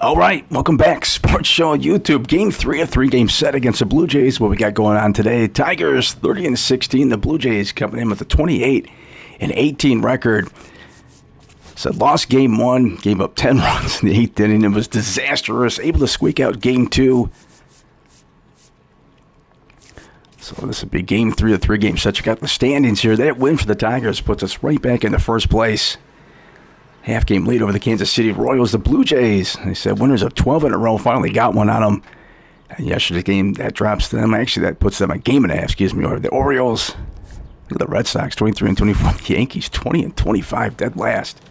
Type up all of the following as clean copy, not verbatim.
All right, welcome back. Sports Show on YouTube. Game 3, a 3-game set against the Blue Jays. What we got going on today? Tigers 30-16. The Blue Jays coming in with a 28-18 record. So lost game 1, gave up 10 runs in the 8th inning. It was disastrous. Able to squeak out game 2. So this would be game 3 of the 3-game set. You got the standings here. That win for the Tigers puts us right back in the first place. Half-game lead over the Kansas City Royals. The Blue Jays, they said winners of 12 in a row, finally got one on them. And yesterday's game, that drops them. Actually, that puts them a game and a half, over the Orioles. The Red Sox, 23-24. The Yankees, 20-25, dead last.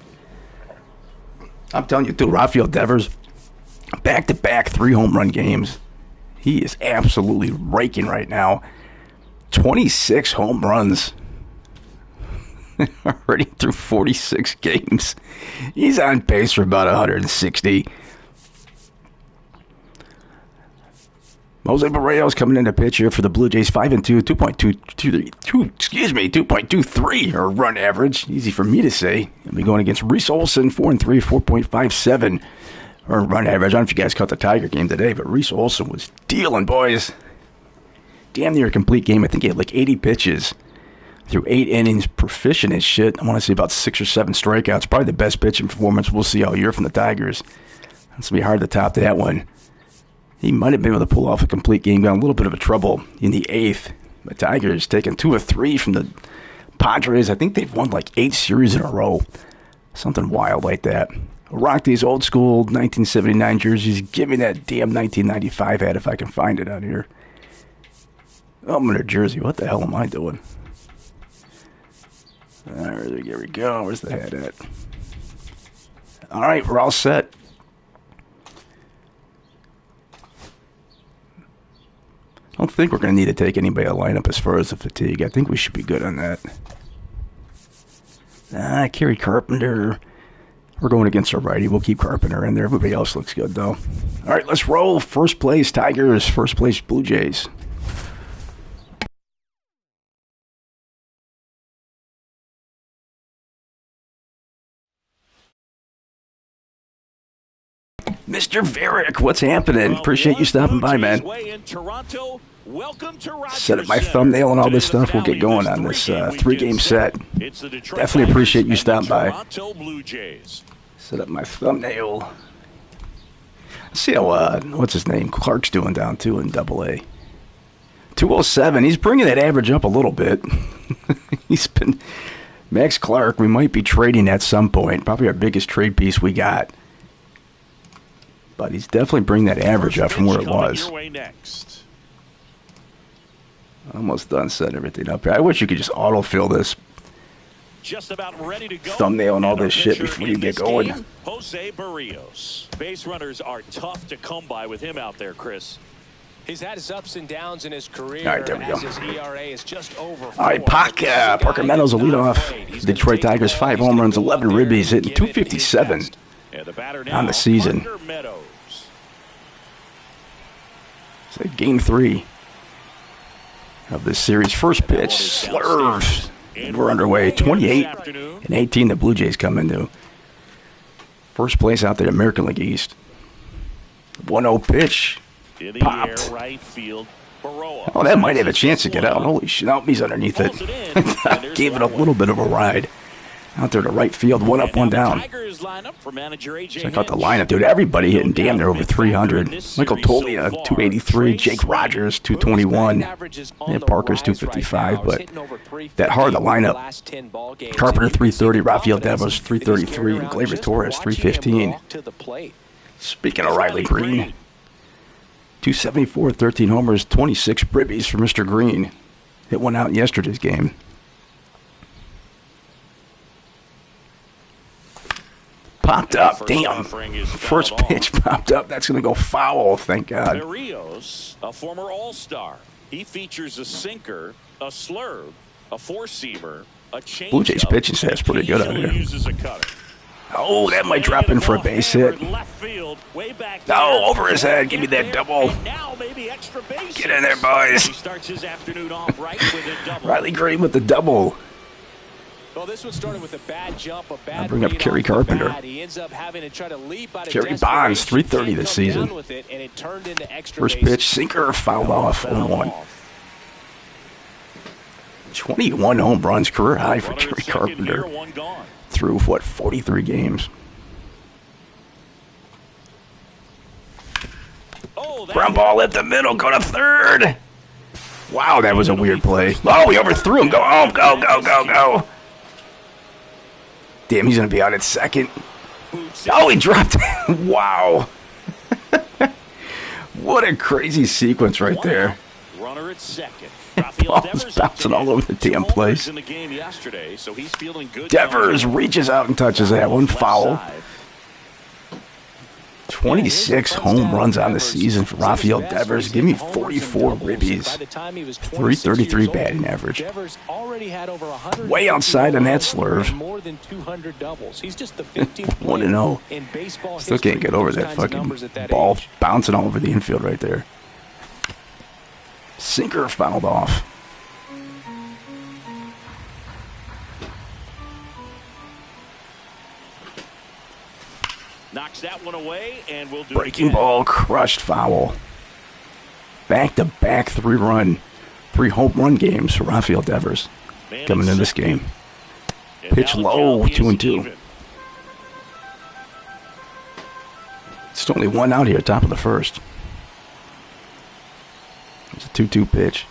I'm telling you, too, Rafael Devers, back-to-back 3-home-run games. He is absolutely raking right now. 26 home runs. Already through 46 games. He's on pace for about 160. Jose Barrios coming into pitch here for the Blue Jays, 5-2, 2.23 or run average. Easy for me to say. He'll be going against Reese Olson, 4-3, 4.57 or run average. I don't know if you guys caught the Tiger game today, but Reese Olson was dealing, boys. Damn near a complete game. I think he had like 80 pitches. Through 8 innings, proficient as shit. I want to say about 6 or 7 strikeouts. Probably the best pitching performance we'll see all year from the Tigers. It's going to be hard to top that one. He might have been able to pull off a complete game. Got a little bit of a trouble in the 8th. The Tigers taking 2 of 3 from the Padres. I think they've won like 8 series in a row. Something wild like that. Rock these old school 1979 jerseys. Give me that damn 1995 hat if I can find it out here. Oh, I'm in a jersey. What the hell am I doing? There we go. Where's the hat at? All right, we're all set. I don't think we're going to need to take anybody out of lineup as far as the fatigue. I think we should be good on that. Kerry Carpenter. We're going against our righty. We'll keep Carpenter in there. Everybody else looks good, though. All right, let's roll. First place, Tigers. First place, Blue Jays. Mr. Varick, what's happening? Appreciate you stopping by, man. Set up my thumbnail and all this stuff. We'll get going on this 3-game set. Definitely appreciate you stopping by. Set up my thumbnail. See how, what's his name? Clark's doing down, too, in AA. 207. He's bringing that average up a little bit. He's been... Max Clark, we might be trading at some point. Probably our biggest trade piece we got. But he's definitely bringing that average up from where it was. Almost done setting everything up here. I wish you could just autofill this thumbnail and all this shit before you get going. Jose Barrios. Base runners are tough to come by with him out there, Chris. He's had his ups and downs in his career. All right, there we go. His ERA is just over 4. All right, Parker Meadows will lead off. Detroit Tigers, 5 home runs, 11 ribbies, hitting 257 on the season. So game 3 of this series. First pitch, slurves. We're underway. 28-18 the Blue Jays come into. First place out there, American League East. 1-0 pitch. Popped. Oh, that might have a chance to get out. Holy shit. Oh, he's underneath it. Gave it a little bit of a ride. Out there to right field, 1 up, 1 down. Check out the lineup, dude. Everybody hitting damn near over 300. Michael Tolia, 283. Jake Rogers, 221. And Parker's 255. But that hard, the lineup. Carpenter, 330. Rafael Devers, 333. And Gleyber Torres, 315. Speaking of Riley Green, 274, 13 homers, 26 ribbies for Mr. Green. Hit one out in yesterday's game. Popped up, damn. First pitch popped up. That's going to go foul, thank God. Barrios, a former All-Star. He features a sinker, a slurve, a four-seamer, a change. Blue Jays pitching staff's pretty good out here. Oh, that might drop in for a base hit. Oh, over his head. Give me that double. Get in there, boys. Riley Green with the double. Well, this one started with a bad jump, a bad I bring up read Kerry off the Carpenter. bat. He ends up having to try to leap out of Kerry Bonds, desperation. 330 this Can't come season. down with it, and it turned into extra First bases. pitch, sinker, fouled off, 0-1. 21 home runs, career high for Runner at Kerry second Carpenter. here, one gone. Through, 43 games. Oh, that Ground ball at the middle, go to third. Wow, that was a weird play. Oh, he overthrew him. Go, go. Damn, he's going to be out at second. Oh, he dropped it. Wow. What a crazy sequence right there. Runner at second. Ball's bouncing all over the damn place. In the game yesterday, so he's feeling good. Devers reaches out and touches that one. Foul. 26 home runs on the season for Rafael Devers. Give me 44 ribbies. 333 batting average. Way outside on that slurve. 1-0. Still can't get over that fucking ball bouncing all over the infield right there. Sinker fouled off. Knocks that one away, and we'll do Breaking ball, crushed foul. Back-to-back 3 home run games for Rafael Devers coming in this game. Pitch low, 2-2. It's only one out here, top of the first. It's a 2-2 pitch.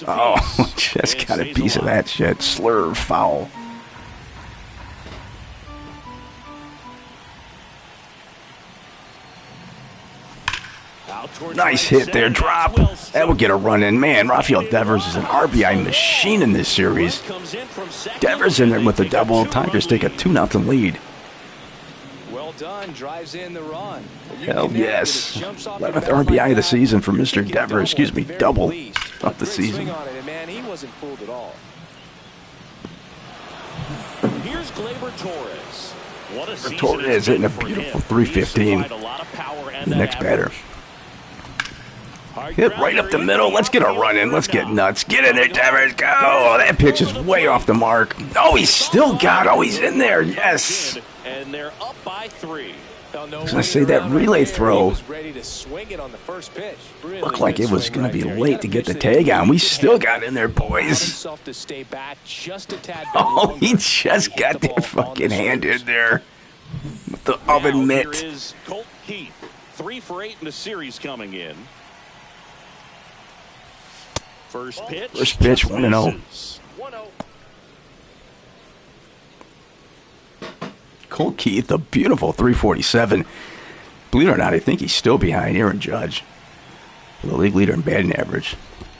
Oh, just got a piece of that shit. Slurve, foul. Nice hit there, drop. That would get a run in. Man, Rafael Devers is an RBI machine in this series. Devers in there with a double. Tigers take a 2-0 lead. Well done, drives in the run. Hell yes. 11th RBI of the season for Mr. Devers. Excuse me, double of the season. Man, he wasn't fooled at all. Here's Gleyber Torres. What a season Torres hitting a beautiful 315. The next batter. Hit right up the middle. Let's get a run in. Let's get nuts. Get in there, Devers. Go. Oh, that pitch is way off the mark. Oh, he's still got. Oh, he's in there. Yes. And they're up by 3. I was going to say that relay throw Ready to swing it on the first pitch. looked like it was going to be late to get the tag on. We still got in there, boys. Oh, he just got that fucking hand in there with the oven mitt. Here is Colt Keith. 3 for 8 in the series coming in. First pitch, 1-0. Colt Keith, a beautiful 347. Believe it or not, I think he's still behind Aaron Judge for the league leader in batting average.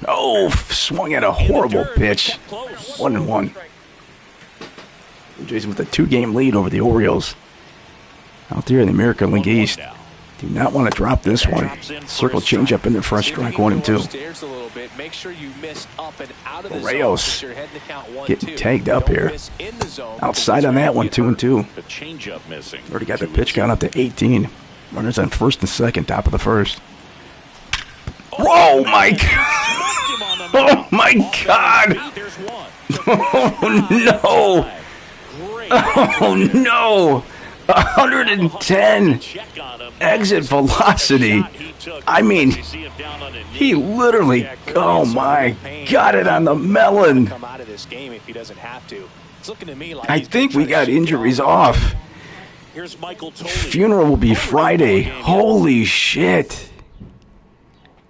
Oh, swung at a horrible pitch. 1-1. Blue Jays with a 2-game lead over the Orioles out there in the American League East. Do not want to drop this one. Circle change up in there for a strike 1 and 2. Reyes getting tagged up here. Outside on that one, 2 and 2. Already got the pitch count up to 18. Runners on first and second, top of the first. Oh my God! Oh my God! Oh no! Oh no! 110 exit velocity. I mean, he literally, oh my, got it on the melon. I think we got injuries off. Funeral will be Friday. Holy shit.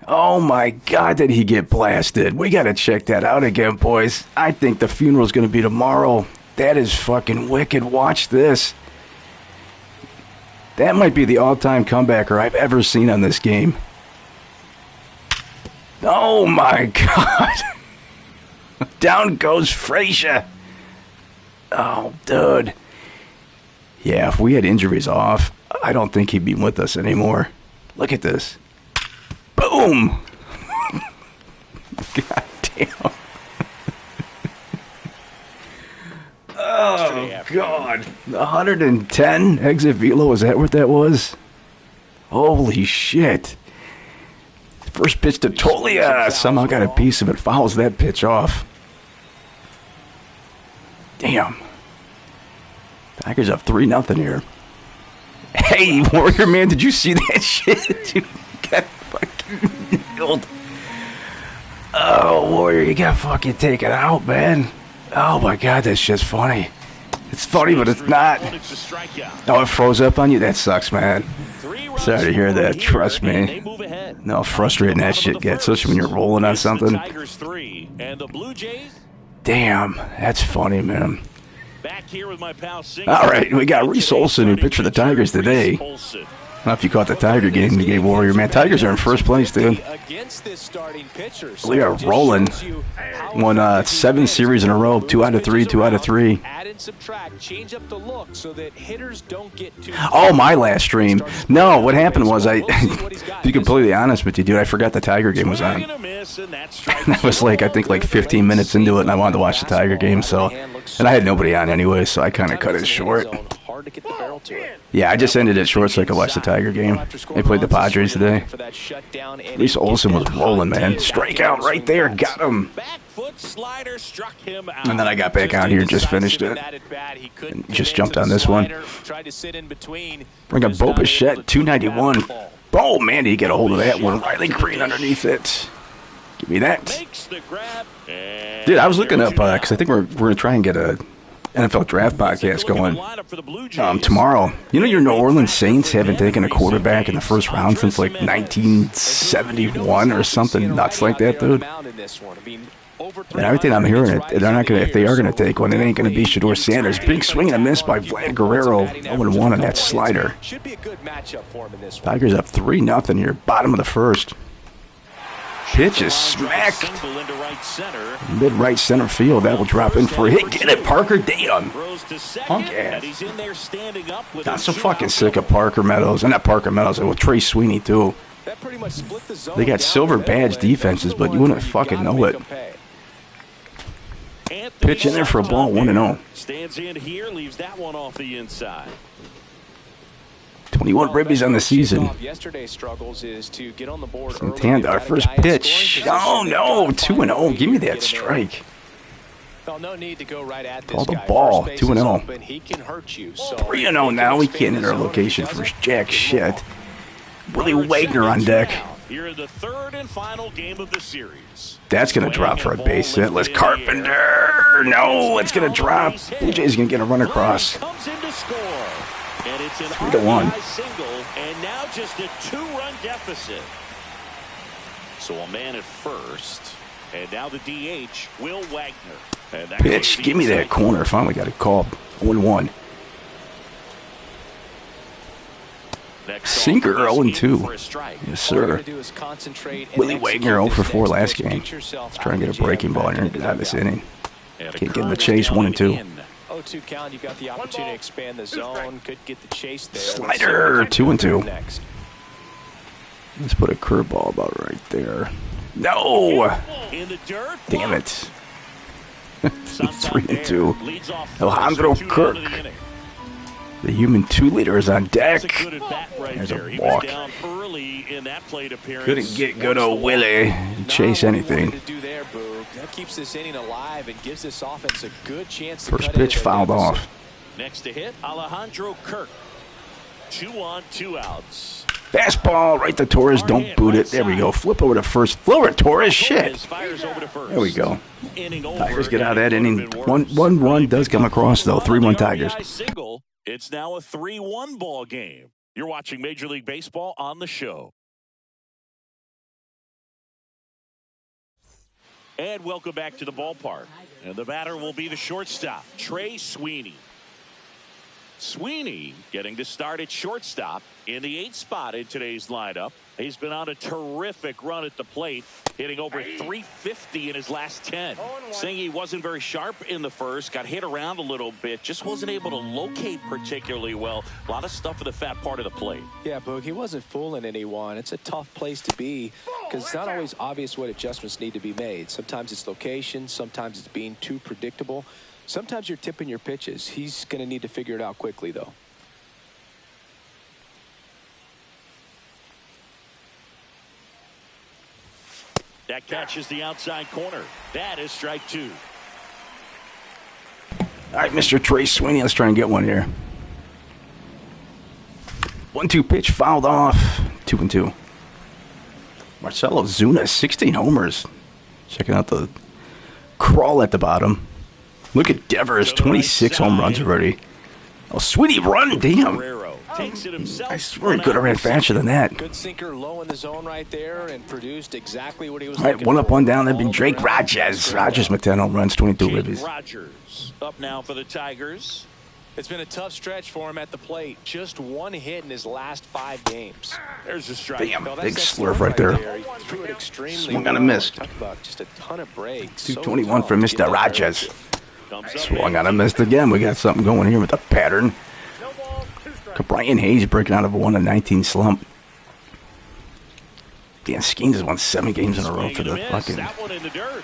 Oh my God, did he get blasted? We got to check that out again, boys. I think the funeral's going to be tomorrow. That is fucking wicked. Watch this. That might be the all-time comebacker I've ever seen on this game. Oh, my God. Down goes Frazier. Oh, dude. Yeah, if we had injuries off, I don't think he'd be with us anymore. Look at this. Boom. God damn. Oh, God. 110 exit velo, is that what that was? Holy shit. First pitch to Tolia. Somehow got a piece of it. Fouls that pitch off. Damn. Tigers up 3-0 here. Hey, Warrior man, did you see that shit? Dude, got fucking nailed. Oh, Warrior, you got fucking taken out, man. Oh my god, that shit's funny. It's funny, but it's not. Oh, it froze up on you? That sucks, man. Sorry to hear that. Trust me. No, frustrating that shit gets, especially when you're rolling on something. Damn, that's funny, man. All right, we got Reese Olson, who pitched for the Tigers today. I don't know if you caught the Tiger game, the game Warrior, man. Tigers are in first place, dude. We are rolling. Won 7 series in a row, 2 out of 3, 2 out of 3. Oh, my last stream. No, what happened was to be completely honest with you, dude, I forgot the Tiger game was on. I was like, I think like 15 minutes into it, and I wanted to watch the Tiger game, so, and I had nobody on anyway, so I kind of cut it short. Yeah, I just ended it short so I could watch the Tiger game. They played the Padres today. Reese Olson was rolling, man. Strikeout right there, got him. And then I got back out here and just finished it. And just jumped on this one. Bring up Bo Bichette, 291. Oh, man, did he get a hold of that one? Riley Green underneath it. Give me that. Dude, I was looking up, because I think we're going to try and get a NFL draft podcast going tomorrow. You know, your New Orleans Saints haven't taken a quarterback in the first round since like 1971 or something nuts like that, dude. And everything I'm hearing, they're not gonna. If they are gonna take one, it ain't gonna be Shedeur Sanders. Big swing and a miss by Vlad Guerrero. 0-1 on that slider. Tigers up 3-0 here, bottom of the first. Pitch is smacked. Mid-right center field. That will drop in for a hit. Get it, Parker. Damn. Punk ass. Not so fucking sick of Parker Meadows. And not Parker Meadows. Well, Trey Sweeney, too. They got silver badge defenses, but you wouldn't fucking know it. Pitch in there for a ball. 1-0. Stands in here, leaves that one off the inside. 21 ribbies on the season. Santana, our first pitch. Oh, no. 2-0. Give me that strike. Call the ball. 2-0. 3-0 now. We can't enter our location for jack shit. Willie Wagner on deck. Here in the third and final game of the series. That's going to drop for a base hit. Let's Carpenter. No, it's going to drop. Blue Jays going to get a run across. And it's an 3-1 single, and now just a 2-run deficit. So a man at first, and now the DH, Will Wagner. And pitch, give me that corner. Finally got it called. 1-1. Sinker 0-2. Yes, sir. Willie Wagner 0-4 last game. Let's try and get a breaking ball here and get out of this inning. Can't get in the chase. 1-2. 0-2 count, you got the opportunity to expand the zone, could get the chase there. Slider, 2-2. Let's put a curveball about right there. No! Damn it. 3-2. Alejandro Kirk. The human 2-liter is on deck. There's a walk. Couldn't get good old Willie to chase anything. That keeps this inning alive and gives this offense a good chance to first pitch fouled off. Next to hit, Alejandro Kirk. 2 on, 2 outs. Fastball right to Torres. Don't boot it. There we go. Flip over to first. Flow to Torres. Shit. There we go. Tigers get out of that inning. One run does come across, though. 3-1 Tigers. It's now a 3-1 ball game. You're watching Major League Baseball on the show. And welcome back to the ballpark. And the batter will be the shortstop, Trey Sweeney. Sweeney getting to start at shortstop in the 8th spot in today's lineup. He's been on a terrific run at the plate, hitting over 350 in his last 10. Saying he wasn't very sharp in the first, got hit around a little bit, just wasn't able to locate particularly well. A lot of stuff in the fat part of the plate. Yeah, Boog, he wasn't fooling anyone. It's a tough place to be because it's not always obvious what adjustments need to be made. Sometimes it's location, sometimes it's being too predictable. Sometimes you're tipping your pitches. He's going to need to figure it out quickly, though. That catches the outside corner. That is strike 2. All right, Mr. Trey Sweeney, let's try and get one here. 1-2 pitch, fouled off. 2-2. Marcelo Zuna, 16 homers. Checking out the crawl at the bottom. Look at Devers, 26 home runs already. Oh, Sweeney, run, damn. I swear he could have ran faster than that. Good sinker low in the zone right there and produced exactly what he was All right, looking one up, for. one down. That'd be Drake Rogers. Rogers with 10 home runs, 22 ribbies. Rogers up now for the Tigers. It's been a tough stretch for him at the plate. Just one hit in his last 5 games. There's a strike. Damn, No, big that's slurf right there. He threw it extremely Swung on a well. miss. Talk about just a ton of breaks. 221 So for tough to get Mr. that Rogers. Comes up Swung big. on a miss again. We got something going here with the pattern. Brian Hayes breaking out of a 1-19 slump. Dan Skeens has won 7 games in a row Swing for and a the miss. fucking That one in the dirt.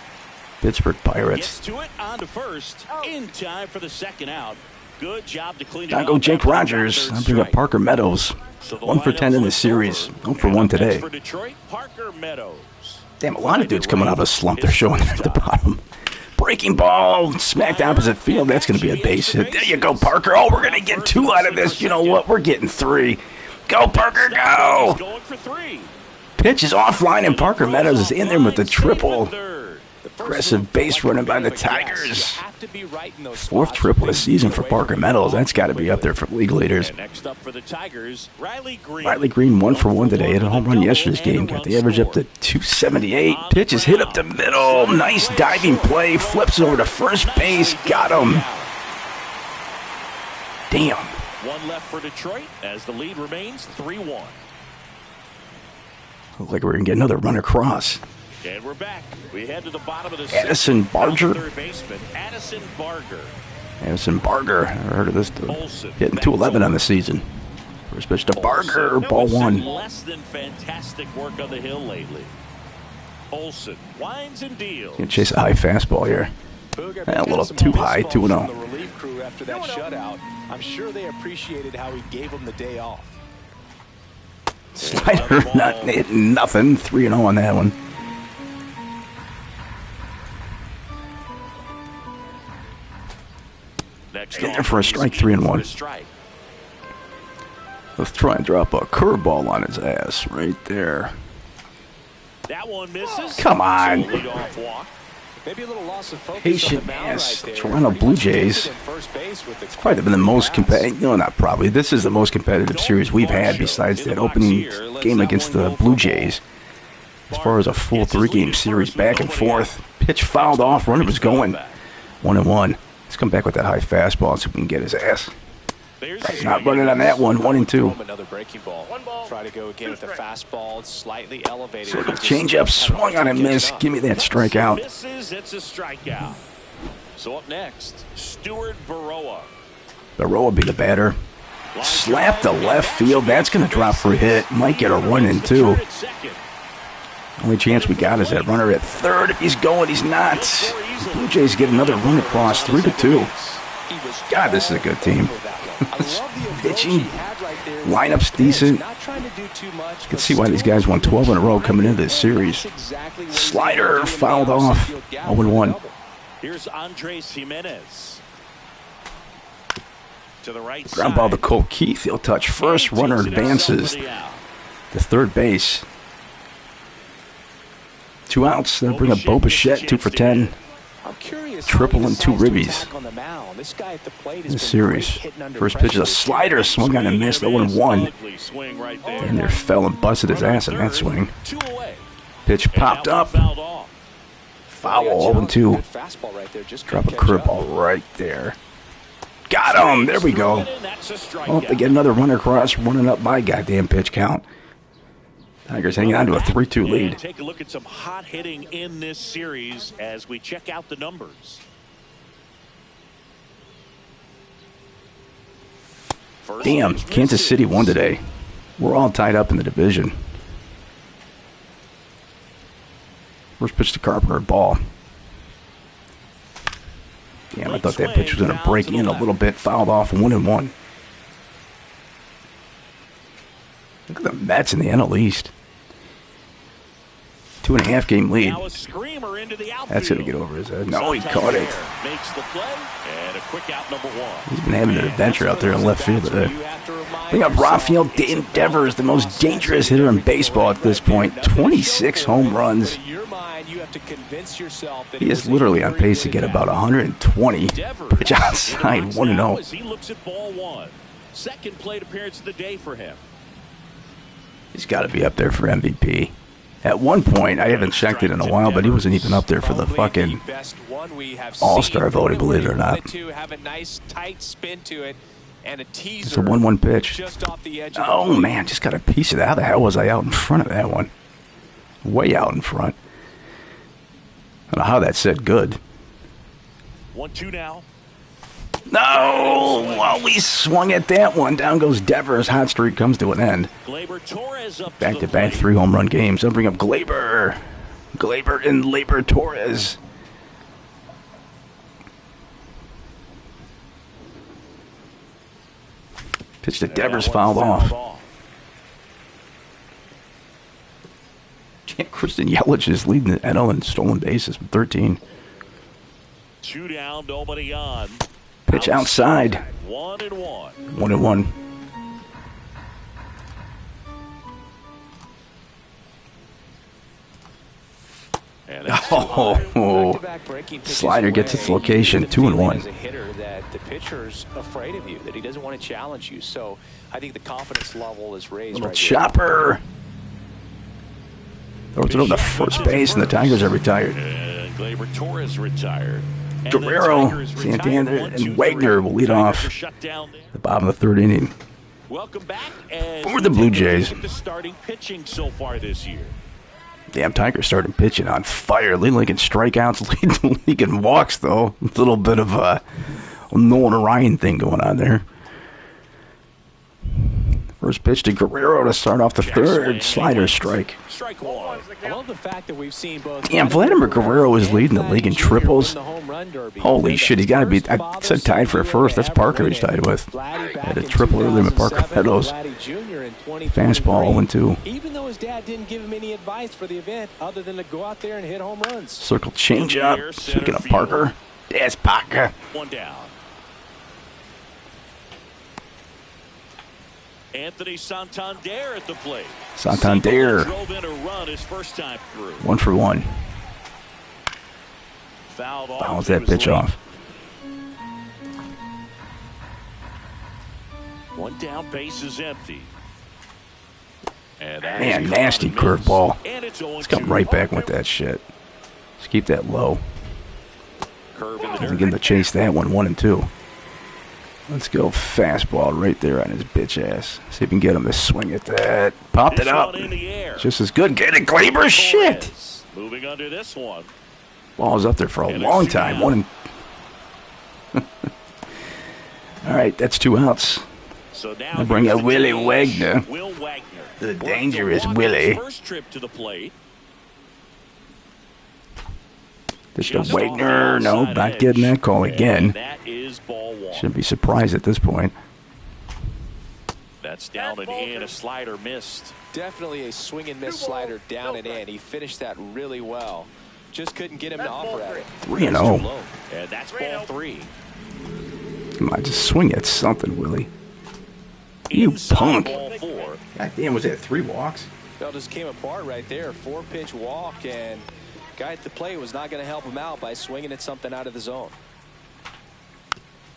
Pittsburgh Pirates. Gets to it on to first. In time for the second out. Good job to clean it Gotta up. go Jake That one Rogers. third I bring up strike. Parker Meadows. So the 1 for 10 in the lineup series. flips 0 for over. 1 And up next today. For Detroit, Parker Meadows. Damn, a lot of dudes coming out of a slump. They're showing at the bottom. Breaking ball, smacked opposite field. That's going to be a base hit. There you go, Parker. Oh, we're going to get 2 out of this. You know what? We're getting 3. Go, Parker, go! He's going for 3. Pitch is offline, and Parker Meadows is in there with the triple. Aggressive base running by the Tigers. 4th triple this season for Parker Meadows. That's got to be up there for league leaders. And next up for the Tigers, Riley Green. Riley Green 1 for 1 today. Hit a home run yesterday's game. Got the average up to 278. Pitch is hit up the middle. Nice diving play. Flips over to first base. Got him. Damn. 1 left for Detroit as the lead remains 3-1. Looked like we're going to get another run across. And we're back. We head to the bottom of the Addison second. Barger. Third baseman Addison Barger. Addison Barger. I heard of this. Olsen. Hitting 211 on the season. First pitch to Barger. Ball 1. Less than fantastic work on the hill lately. Olsen winds and deals. Gonna chase a high fastball here. A little too high, 2-0. The relief crew after that shutout. I'm sure they appreciated how he gave them the day off. Slider not hitting nothing. 3-0 on that one. Next In there for a strike, 3-1. Strike. Let's try and drop a curveball on his ass right there. That one misses. Come on. So leadoff walk. Maybe a little loss of focus Patient on the mound ass. right there. Toronto Pretty Blue much Jays. drifted in first base with the Probably been the most competitive. No, not probably. This is the most competitive series we've had besides that opening game against the Blue Jays. As far as a full 3-game series, back and forth. Pitch fouled off. Runner was going. 1-1. Let's come back with that high fastball so we can get his ass. Not running on that one. 1-2. Another breaking ball. Try to go again with the fastball. It's slightly elevated. So the changeup swung on and missed. Give me that strikeout. Misses. It's a strikeout. So up next, Stuart Baroa. Barrow will be the batter. Slap the left field. That's going to drop for a hit. Might get a run in, too. Only chance we got is that runner at third. If he's going, he's not. The Blue Jays get another run across, 3-2. God, this is a good team. Pitching, lineup's decent. You can see why these guys won 12 in a row coming into this series. Slider fouled off. 0-1. Here's Andres Jimenez. To the right Ground side. ball to Cole Keith. He'll touch first. Runner advances to third base. 2 outs. They'll bring up Bo Bichette, 2 for 10. Triple and 2 ribbies. This series. First pitch is a slider. Swung on and missed. 0-1. And there fell and busted his ass in that swing. Pitch popped up. Foul. 0-2. Drop a curveball right there. Got him. There we go. Oh, they get another runner across. Running up my goddamn pitch count. Tigers hanging on to a 3-2 lead. Take a look at some hot hitting in this series as we check out the numbers. Damn, Kansas City won today. We're all tied up in the division. First pitch to Carpenter, ball. Damn, I thought that pitch was going to break in a little bit. Fouled off, 1-1. Look at the Mets in the NL East. 2.5 game lead. Now a screamer into the outfield. That's going to get over his head. No, he caught it. Makes the play, and a quick out number 1. He's been having an adventure out there in left field today. Bring up Rafael Devers, the most dangerous hitter in baseball at this point. 26 home runs. He is literally on pace to get about 120. Pitch outside, 1-0. He looks at ball 1. Second plate appearance of the day for him. He's got to be up there for MVP. At one point, I haven't checked it in a while, but he wasn't even up there for the fucking All-Star voting, believe it or not. It's a 1-1 pitch. Oh, man, just got a piece of that. How the hell was I out in front of that one? Way out in front. I don't know how that said good. 1-2 now. No! Well, we swung at that one. Down goes Devers. Hot streak comes to an end. Back-to-back 3 home run games. I'll bring up Glaber. Glaber and Labor Torres. Pitch to Devers, fouled off. Kristen Yelich is leading the NL in stolen bases with 13. 2 down, nobody on. Pitch outside. 1-1. 1-1. Oh, slider gets its location. 2-1. As a hitter, that the pitcher's afraid of you, that he doesn't want to challenge you. So I think the confidence level is raised. Little chopper. Throws it on the first base, and the Tigers are retired. And Gleyber Torres retired. Guerrero, Santander, and Wagner will lead off the bottom of the 3rd inning. Welcome back For the Blue Jays. Starting pitching so far this year. Damn, Tigers started pitching on fire. Leading league in strikeouts, leading the league in walks, though. A little bit of a Nolan Ryan thing going on there. First pitch to Guerrero to start off the 3rd. Slider strike. Strike 1. I love the fact that we've seen both. Damn, Vladimir Guerrero is leading the league in triples. Holy shit, he's got to be. I said tied for 1st. That's Parker he's tied with. Had a triple earlier with Parker Meadows. Fastball 0-2. Even though his dad didn't give him any advice for the event other than to go out there and hit home runs. Circle changeup. Speaking of Parker, there's Parker. 1 down. Anthony Santander at the plate. Santander. Drove in a run his first time through. 1 for 1. Fouled off. Fouls that pitch off. 1 down, base is empty. And man, nasty curveball. Let's come right back with that shit. Let's keep that low. Curve in the dirt. Begin to chase that one, 1-2. Let's go fastball right there on his bitch ass. See if we can get him to swing at that. Popped it up. Just as good. Get it, Glaber. Shit. Moving under this one. Ball's up there for a long time. All right, that's 2 outs. So now I'll bring up Willie Wagner. Will Wagner. The dangerous Willie. First trip to the plate. Pitch to Wagner. No, not getting that call again. That is ball 1. Shouldn't be surprised at this point. That's down and in. A slider missed. Definitely a swing and miss slider down and in. He finished that really well. Just couldn't get him to offer at it. 3-0. And that's ball 3. Come on, just swing at something, Willie. You punk. God damn, was that 3 walks? Well, just came apart right there. 4-pitch walk, and guy at the plate was not going to help him out by swinging at something out of the zone.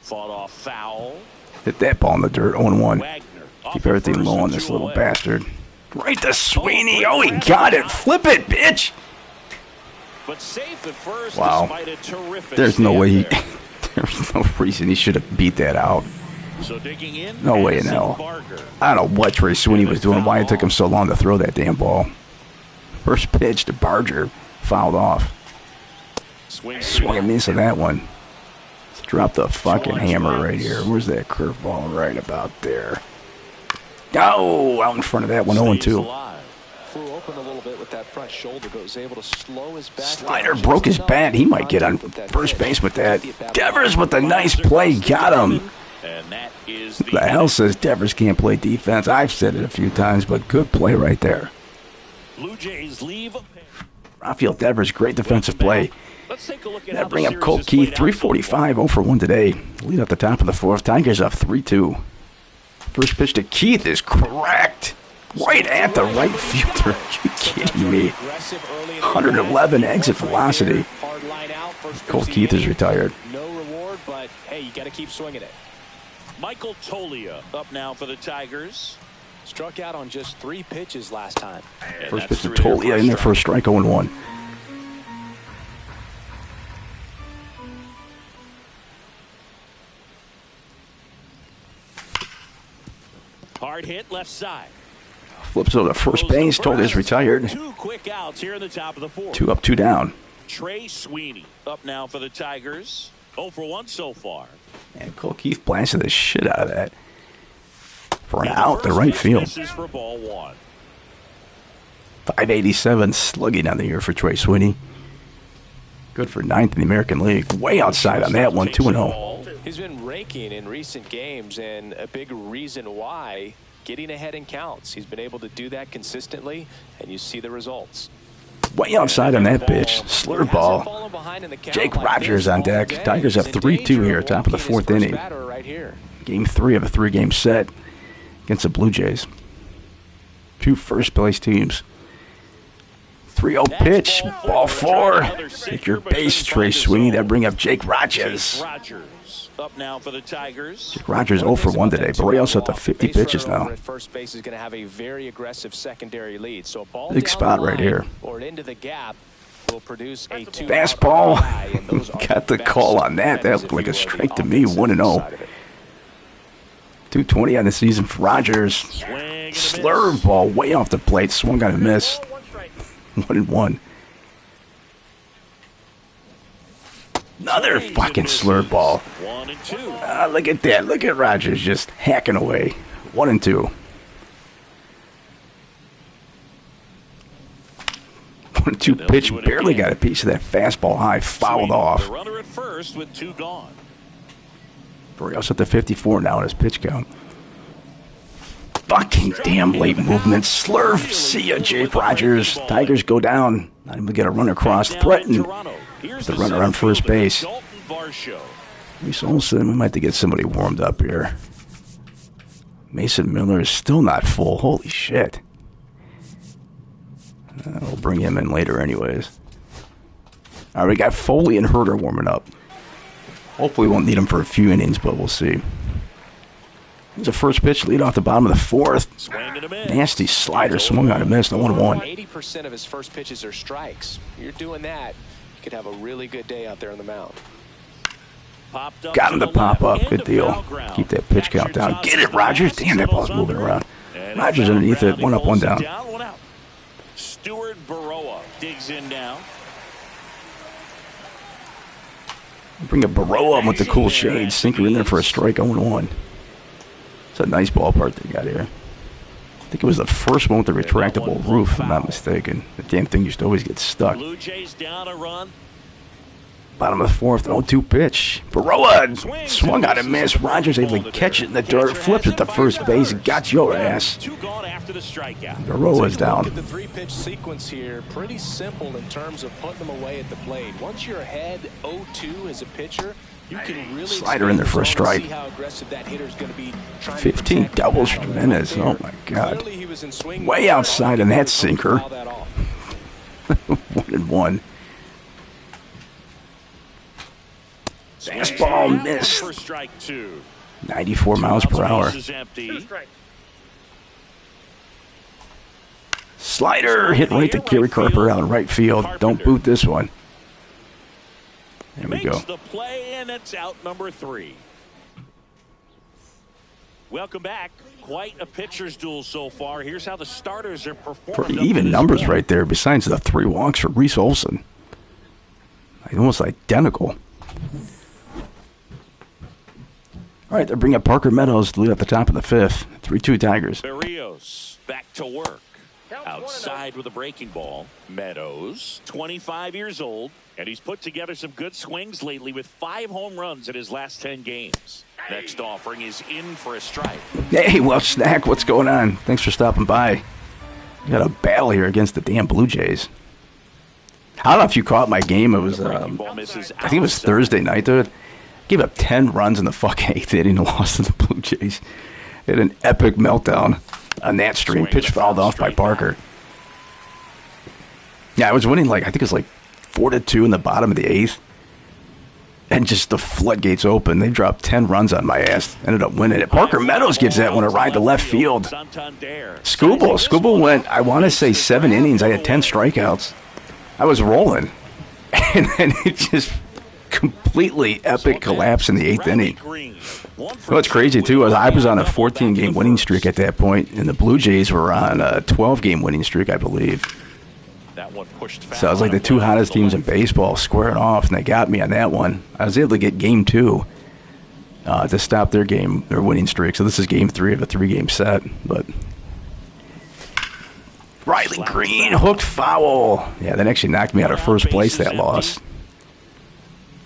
Fought off foul. Hit that ball in the dirt, 0-1. Keep everything low on this little bastard. Right to Sweeney. Oh, he got it. Flip it, bitch. But safe at first. Wow. There's no way he... There's no reason he should have beat that out. So digging in, no way in hell. I don't know what Trey Sweeney was doing, why it took him so long to throw that damn ball. First pitch to Barger. Fouled off. Swing and miss on that one. Let's drop the fucking hammer right here. Where's that curveball? Right about there. Oh, out in front of that one, 0-2. Flew open a little bit with that front shoulder, but was able to slow his back. Slider broke his bat. He might get on first base with that. Devers with a nice play. Got him. And that is the hell says Devers can't play defense. I've said it a few times, but good play right there. Blue Jays leave. Rafael Devers, great defensive play. Let's take a look at Now how bring the up series Colt has Keith, played out so 345, 0 for 1 today. Lead up the top of the fourth. Tigers up 3-2. First pitch to Keith is cracked. Right at the right fielder. Are you kidding me? 111 exit velocity. Colt Keith is retired. No reward, but hey, you got to keep swinging it. Michael Toglia up now for the Tigers. Struck out on just 3 pitches last time. And First that's pitch to through their Toglia in their first strike, 0-1. Hard hit left side. Flips over to first base. Tolia's retired. 2 quick outs here in the top of the fourth. 2 up, 2 down. Trey Sweeney up now for the Tigers. 0 for 1 so far. And Colt Keith blasted the shit out of that. For an out to right field. Misses for ball 1. 587 slugging on the year for Trey Sweeney. Good for 9th in the American League. Way outside on that one, 2-0. He's been raking in recent games, and a big reason why, getting ahead in counts. He's been able to do that consistently, and you see the results. Way outside on that pitch. Slur ball. Jake Rogers on deck. Tigers up 3-2 here, top of the fourth inning. Game 3 of a 3-game set against the Blue Jays. 2 first-place teams. 3-0 pitch. Ball 4. Take your base, Trey Sweeney. That bring up Jake Rogers. Up now for the Tigers. Jake Rogers 0 for 1 today. Barrios up to 50 pitches now. First base is going to have a very aggressive secondary lead. So a ball big spot right here. Or into the gap will produce a fastball. Got the call on that. That looked like a strike to me. 1-0. 220 on the season for Rogers. Slur ball way off the plate. Swung on a miss. 1-1. Another fucking slur ball. Look at that. Look at Rogers just hacking away. 1-2. 1-2 pitch. Barely got a piece of that fastball high. Fouled off. The runner at first with 2 gone. Barrios at the 54 now in his pitch count. Fucking damn late movement. Slurf. See ya, Jake Rogers. Tigers go down. Not even get a run across. Threatened. The runner on first base. Reese Olson. We might have to get somebody warmed up here. Mason Miller is still not full. Holy shit. We'll bring him in later anyways. All right, we got Foley and Herter warming up. Hopefully we won't need him for a few innings, but we'll see. Here's a first pitch, lead off the bottom of the fourth. Nasty slider, swung on a miss, 1-1. 80% of his first pitches are strikes. You're doing that, you could have a really good day out there on the mound. Got him to pop up, good deal. Keep that pitch count down. Get it, Rogers. Damn, that ball's moving around. Rogers underneath it, 1 up, 1 down. Stuart Baroa digs in now. Bring a Baroa with the cool shades. Sinker in there for a strike, 0-1. It's a nice ballpark they got here. I think it was the first one with the retractable roof, if I'm not mistaken. The damn thing used to always get stuck. Blue Jays down a run. Bottom of the fourth, 0-2 pitch. Baroa swung on a miss. Rogers able to catch it in the dirt, flips it to first base, got your ass. 2 gone after the strikeout. Baroa's down. Look at the 3-pitch sequence here. Pretty simple in terms of putting them away at the plate. Once you're ahead 0-2 as a pitcher, you can really slider in there for a strike. 15 doubles for Jimenez. Oh my God. Way outside on that sinker. 1-1. Fastball missed. 94 miles per hour. Slider hit right to Gary Carper out in right field. Don't boot this one. There we go. The play, and it's out number 3. Welcome back. Quite a pitcher's duel so far. Here's how the starters are performing. Pretty even numbers right there, besides the 3 walks for Reese Olson. Almost identical. All right, they're bringing up Parker Meadows to lead at the top of the 5th. 3-2 Tigers. Barrios back to work. Outside with a breaking ball. Meadows, 25 years old, and he's put together some good swings lately with 5 home runs in his last 10 games. Next offering is in for a strike. Hey, well, Snack, what's going on? Thanks for stopping by. We got a battle here against the damn Blue Jays. I don't know if you caught my game. It was, I think it was Thursday night, dude. Gave up 10 runs in the fucking 8th inning and lost to the Blue Jays. Had an epic meltdown on that stream. Pitch fouled off by Parker. Yeah, I was winning I think it was 4-2 in the bottom of the 8th. And just the floodgates open. They dropped 10 runs on my ass. Ended up winning it. Parker Meadows gives that one a ride to left field. Scooble went, I want to say 7 innings. I had 10 strikeouts. I was rolling. And then it just completely epic collapse in the 8th inning. What's crazy, too, is I was on a 14-game winning streak at that point, and the Blue Jays were on a 12-game winning streak, I believe. So it was like the two hottest teams in baseball squaring off, and they got me on that one. I was able to get game 2 to stop their winning streak. So this is game 3 of a 3-game set. But Riley Green hooked foul. Yeah, that actually knocked me out of first place, that loss.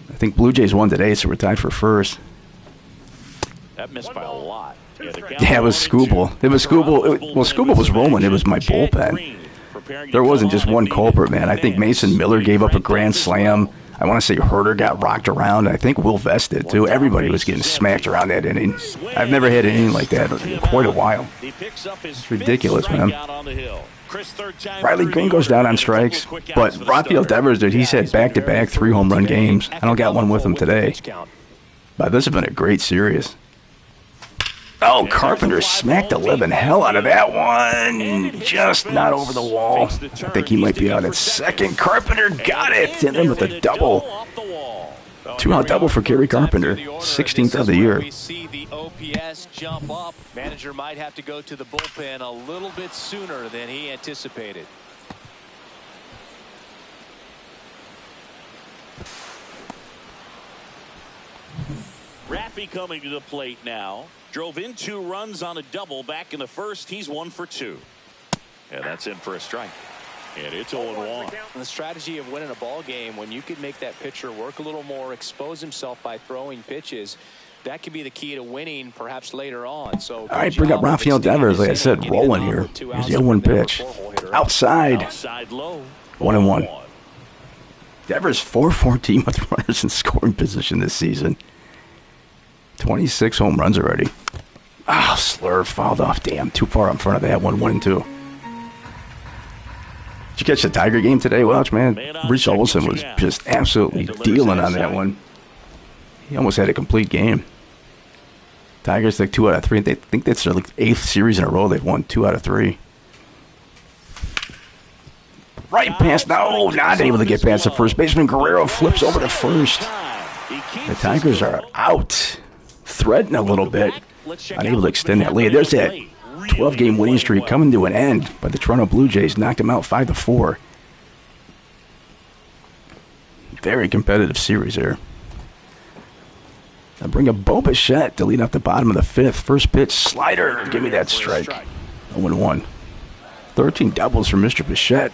I think Blue Jays won today, so we're tied for first. That missed by a lot. Yeah, it was Scooble. Scooble was rolling. It was my bullpen. There wasn't just one culprit, man. I think Mason Miller gave up a grand slam. I want to say Herter got rocked around. I think Will Vest did, too. Everybody was getting smacked around that inning. I've never had an inning like that in quite a while. It's ridiculous, man. Riley Green goes down on strikes, but Rafael Devers, dude, he's had back-to-back 3-home-run games. I don't got one with him today. But this has been a great series. Oh, Carpenter smacked the living hell out of that one. Just not over the wall. I think he might be out at second. Carpenter got it. And then with a double. 2-out double for Gary Carpenter. 16th of the year. We see the OPS jump up. Manager might have to go to the bullpen a little bit sooner than he anticipated. Raffy coming to the plate now. Drove in 2 runs on a double back in the first. He's 1 for 2. And that's in for a strike. And it's 0-1. The strategy of winning a ball game, when you can make that pitcher work a little more, expose himself by throwing pitches, that can be the key to winning perhaps later on. So all right, bring up Rafael Devers. Like I said, rolling here. Here's the 0-1 pitch. Outside. 1-1. Devers 4-14 with runners in scoring position this season. 26 home runs already. Ah, Slurve fouled off. Damn, too far in front of that one. 1-2. Did you catch the Tiger game today? Watch, man. Rich Olson was just absolutely dealing on that one. He almost had a complete game. Tigers take 2 out of 3. They think that's their 8th series in a row. They've won 2 out of 3. Right past. No, not able to get past the first baseman. Guerrero flips over to first. The Tigers are out. Threatening a little bit. Unable to extend that lead. There's that 12-game winning streak coming to an end by the Toronto Blue Jays. Knocked them out 5-4. Very competitive series there. I bring a Bo Bichette to lead up the bottom of the 5th. First pitch, slider. Give me that strike. 0-1. 13 doubles for Mr. Bichette.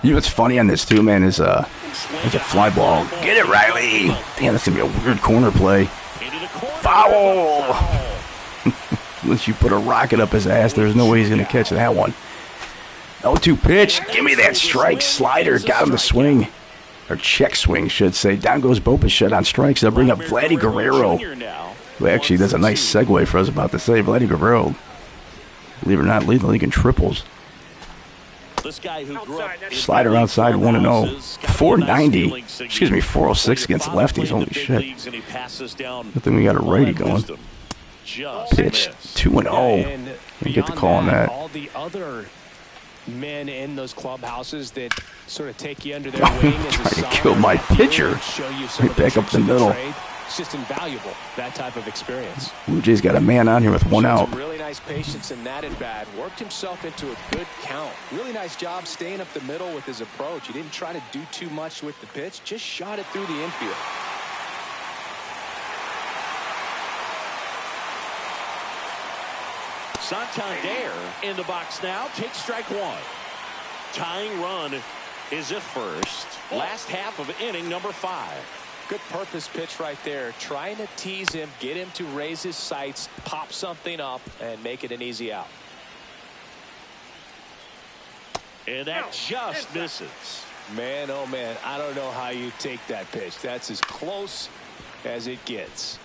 You know what's funny on this, too, man, is it's a fly ball. Get it, Riley. Damn, that's going to be a weird corner play. Foul. Unless you put a rocket up his ass, there's no way he's going to catch that one. 0-2 pitch. Give me that strike. Slider. Got him to swing. Or check swing, should say. Down goes Bo Bichette on strikes. They'll bring up Vladdy Guerrero. Who actually does a nice segue for us about to say. Vladdy Guerrero, believe it or not, leading the league in triples. Slider outside 1-0. 490. Excuse me, 406 against lefties. Holy shit. I think we got a righty going. Pitch 2-0. You get the call on that. All the other men in those clubhouses that sort of take you under their wing. Trying to kill my pitcher. Right back up the middle. It's just invaluable, that type of experience. Blue Jays got a man on here with 1 out. Really nice patience in that at bat. Worked himself into a good count. Really nice job staying up the middle with his approach. He didn't try to do too much with the pitch. Just shot it through the infield. Santander in the box now. Takes strike 1. Tying run is at first. Last half of inning number 5. Good purpose pitch right there. Trying to tease him, get him to raise his sights, pop something up, and make it an easy out. And that just misses. Man, oh man, I don't know how you take that pitch. That's as close as it gets.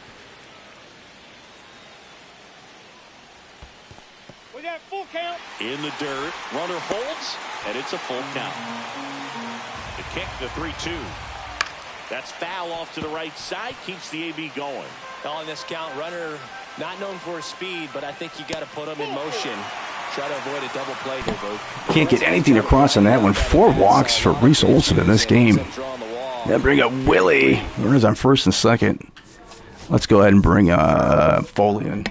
We got full count. In the dirt, runner holds, and it's a full count. The kick, the 3-2. That's foul off to the right side, keeps the AB going. On this count, runner not known for his speed, but I think you got to put him in motion. Try to avoid a double play here, Bert. Can't get anything across on that one. 4 walks for Reese Olson in this game. Then bring up Willie. Runners on first and second. Let's go ahead and bring Foley in.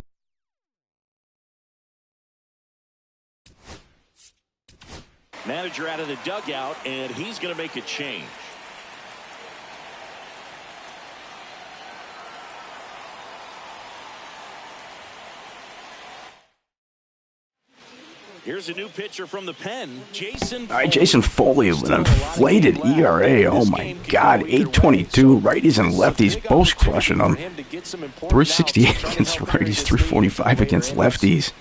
Manager out of the dugout, and he's going to make a change. Here's a new pitcher from the pen, Jason Foley. All right, Jason Foley with an inflated ERA. Oh, my God. 8.22. Righties and lefties both crushing them. 368 against righties, 345 against lefties.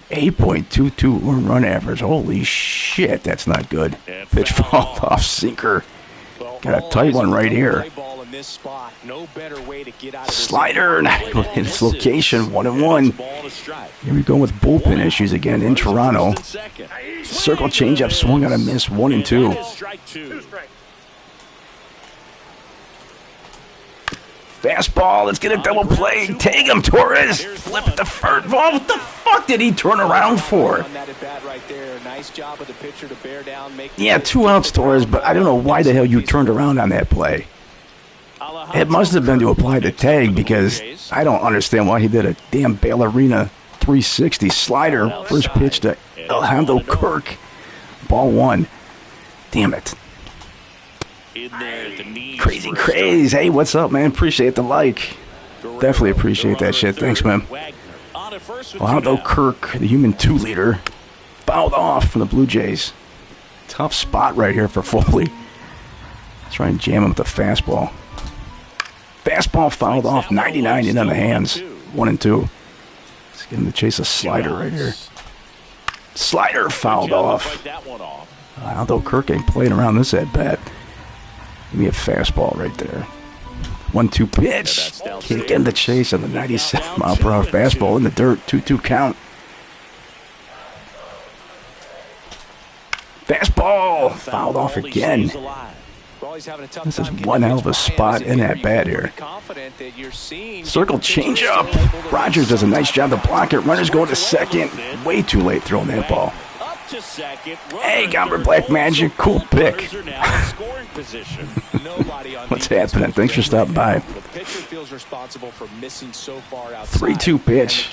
8.22 run average. Holy shit, that's not good. Pitch fouled off, sinker. Got a tight one right here. Slider, not able to hit its location, 1-1. Here we go with bullpen issues again in Toronto. Circle changeup swung on a miss, 1-2. Fastball, let's get a double play. Take him, Torres. Flip the first ball. What the fuck did he turn around for? Yeah, 2 outs, Torres, but I don't know why the hell you turned around on that play. It must have been to apply the tag, because I don't understand why he did a damn ballerina 360 slider. First pitch to Alejandro Kirk. Ball 1. Damn it. Crazy craze. Hey, what's up, man? Appreciate the like. Definitely appreciate that shit. Thanks, man. Alejandro Kirk, the human 2-liter, fouled off from the Blue Jays. Tough spot right here for Foley. Try and jam him with the fastball. Fastball fouled off, 99 in on the hands. 1-2. Let's get him to chase a slider right here. Slider fouled off. Aldo Kirk ain't playing around this at bat. Give me a fastball right there. 1-2 pitch. Can't get in the chase on the 97 mile per hour fastball in the dirt. 2-2 count. Fastball fouled off again. This is one hell of a spot in that bat here. Circle changeup. Rogers does a nice job to block it. Runners go to second. Way too late throwing that ball. Hey, Gomber Black Magic. Cool pick. What's happening? Thanks for stopping by. 3-2 pitch.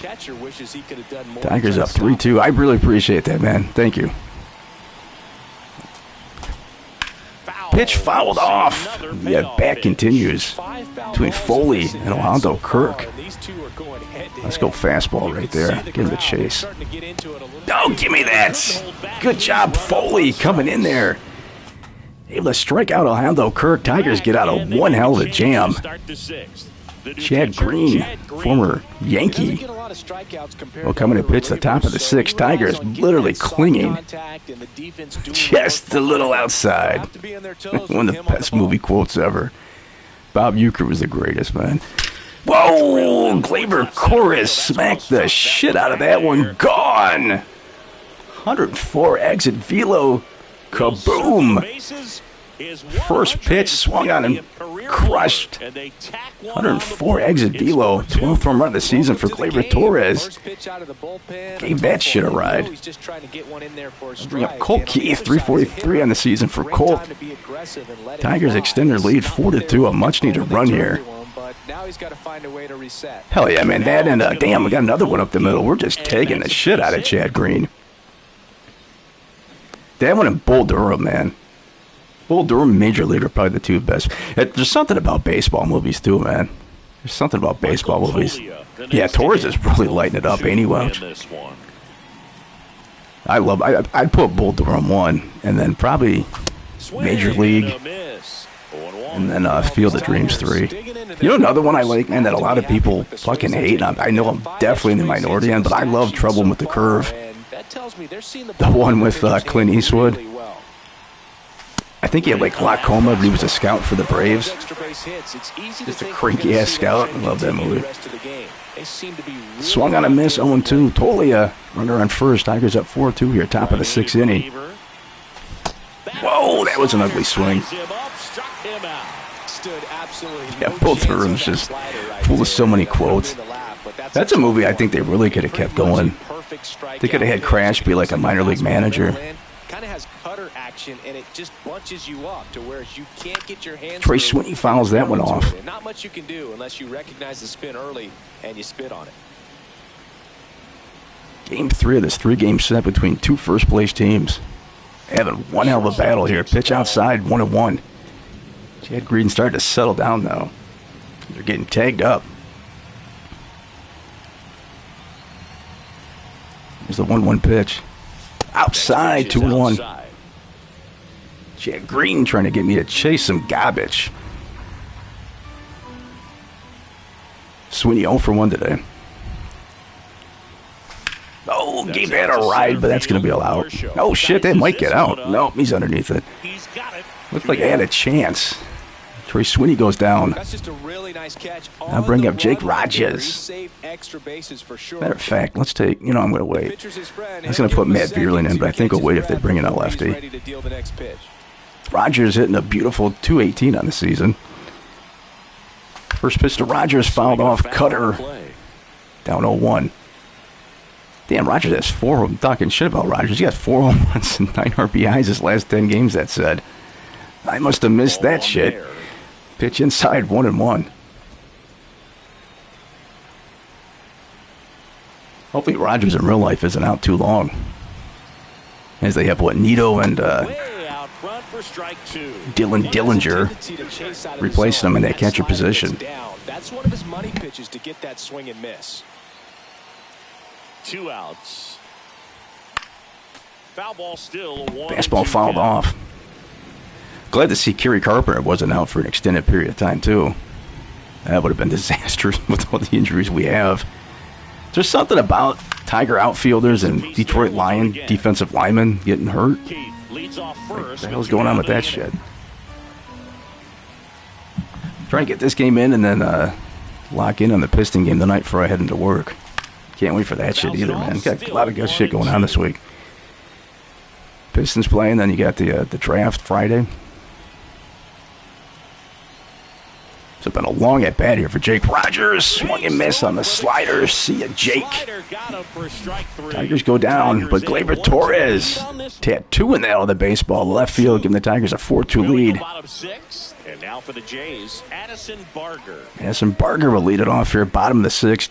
Tigers up 3-2. I really appreciate that, man. Thank you. Pitch fouled off. Yeah, bat continues between Foley and Alejandro Kirk. Let's go fastball right there. Get him the chase. Oh, give me that. Good job, Foley, coming in there. Able to strike out Alejandro Kirk. Tigers get out of one hell of a jam. Chad Green, former Yankee, will come in and pitch the top of the 6th. Tigers literally clinging just a little outside. One of the best movie quotes ever. Bob Uecker was the greatest, man. Whoa! Gleyber Torres smacked the shit out of that one. Gone! 104 exit velo. Kaboom! First pitch swung on and crushed. 104 exit velo. 12th home run of the season for Gleyber Torres. Gave that shit a ride. Bring up Colt Keith, 343 on the season for Colt. Tigers extend their lead 4-2. A much needed run here. Hell yeah, man. That and damn, we got another one up the middle. We're just taking the shit out of Chad Green. That one and Bull Durham, man. Bull Durham, Major League are probably the 2 best. There's something about baseball movies, too, man. There's something about baseball movies. Yeah, Torres is really lighting it up, ain't he, Welch? I'd put Bull Durham 1, and then probably Major League, and then Field of Dreams 3. You know another one I like, man, that a lot of people fucking hate, and I know I'm definitely in the minority on, but I love Trouble with the Curve. That tells me they're seeing The one with Clint Eastwood. Really well. I think he had like glaucoma, but he was a scout for the Braves. Just a cranky ass scout. I love that movie. Swung on a miss, 0-2. Tolia, runner on first. Tigers up 4-2 here, top of the 6th inning. Whoa, that was an ugly swing. Yeah, both of them just full of so many quotes. That's a movie I think they really could have kept going. They could have had Crash be like a minor league manager. Kind of has cutter action, and it just bunches you up to where you can't get your hands. Trey Sweeney fouls that one off. Not much you can do unless you recognize the spin early and you spit on it. Game 3 of this 3-game set between two first-place teams. Having one hell of a battle here. Pitch outside, 1-1. Chad Green starting to settle down now. They're getting tagged up. There's the 1-1 pitch. Outside, 2-1. Chad Green trying to get me to chase some garbage. Sweeney 0 for 1 today. Oh, gave that a ride, but that's going to be allowed. Oh, shit, that might get out. Nope, he's underneath it. Looks like I had a chance. Trey Sweeney goes down. That's just a really nice catch. I'll bring up Jake Rogers. Matter of fact, let's take, I'm going to wait. I was going to put Matt Bierlin in, but I think I'll wait if they bring in a lefty. Rogers hitting a beautiful 218 on the season. First pitch to Rogers, fouled off. Cutter down 0-1. Damn, Rogers has 4. I'm talking shit about Rogers. He got 4 home runs and 9 RBIs his last 10 games, that said. I must have missed that shit. Pitch inside, 1-1. Hopefully Rogers in real life isn't out too long. As they have, Nito and Dylan Dillinger replacing him in that catcher position. That's one of his money pitches to get that swing and miss. 2 outs. Foul ball still. Fastball fouled off. Glad to see Kerry Carpenter wasn't out for an extended period of time, too. That would have been disastrous with all the injuries we have. There's something about Tiger outfielders and Detroit Lion defensive linemen getting hurt. What the hell's going on with that shit? Trying to get this game in and then lock in on the Piston game the night before I head into work. Can't wait for that shit either, man. Got a lot of good shit going on this week. Pistons playing, then you got the draft Friday. It's been a long at bat here for Jake Rogers. Swung and miss on the slider. See ya, Jake. Tigers go down, but Gleyber Torres had 2 in the out of the baseball. Left field, giving the Tigers a 4-2 lead. And now for the Jays, Addison Barger. Addison Barger will lead it off here, bottom of the 6th.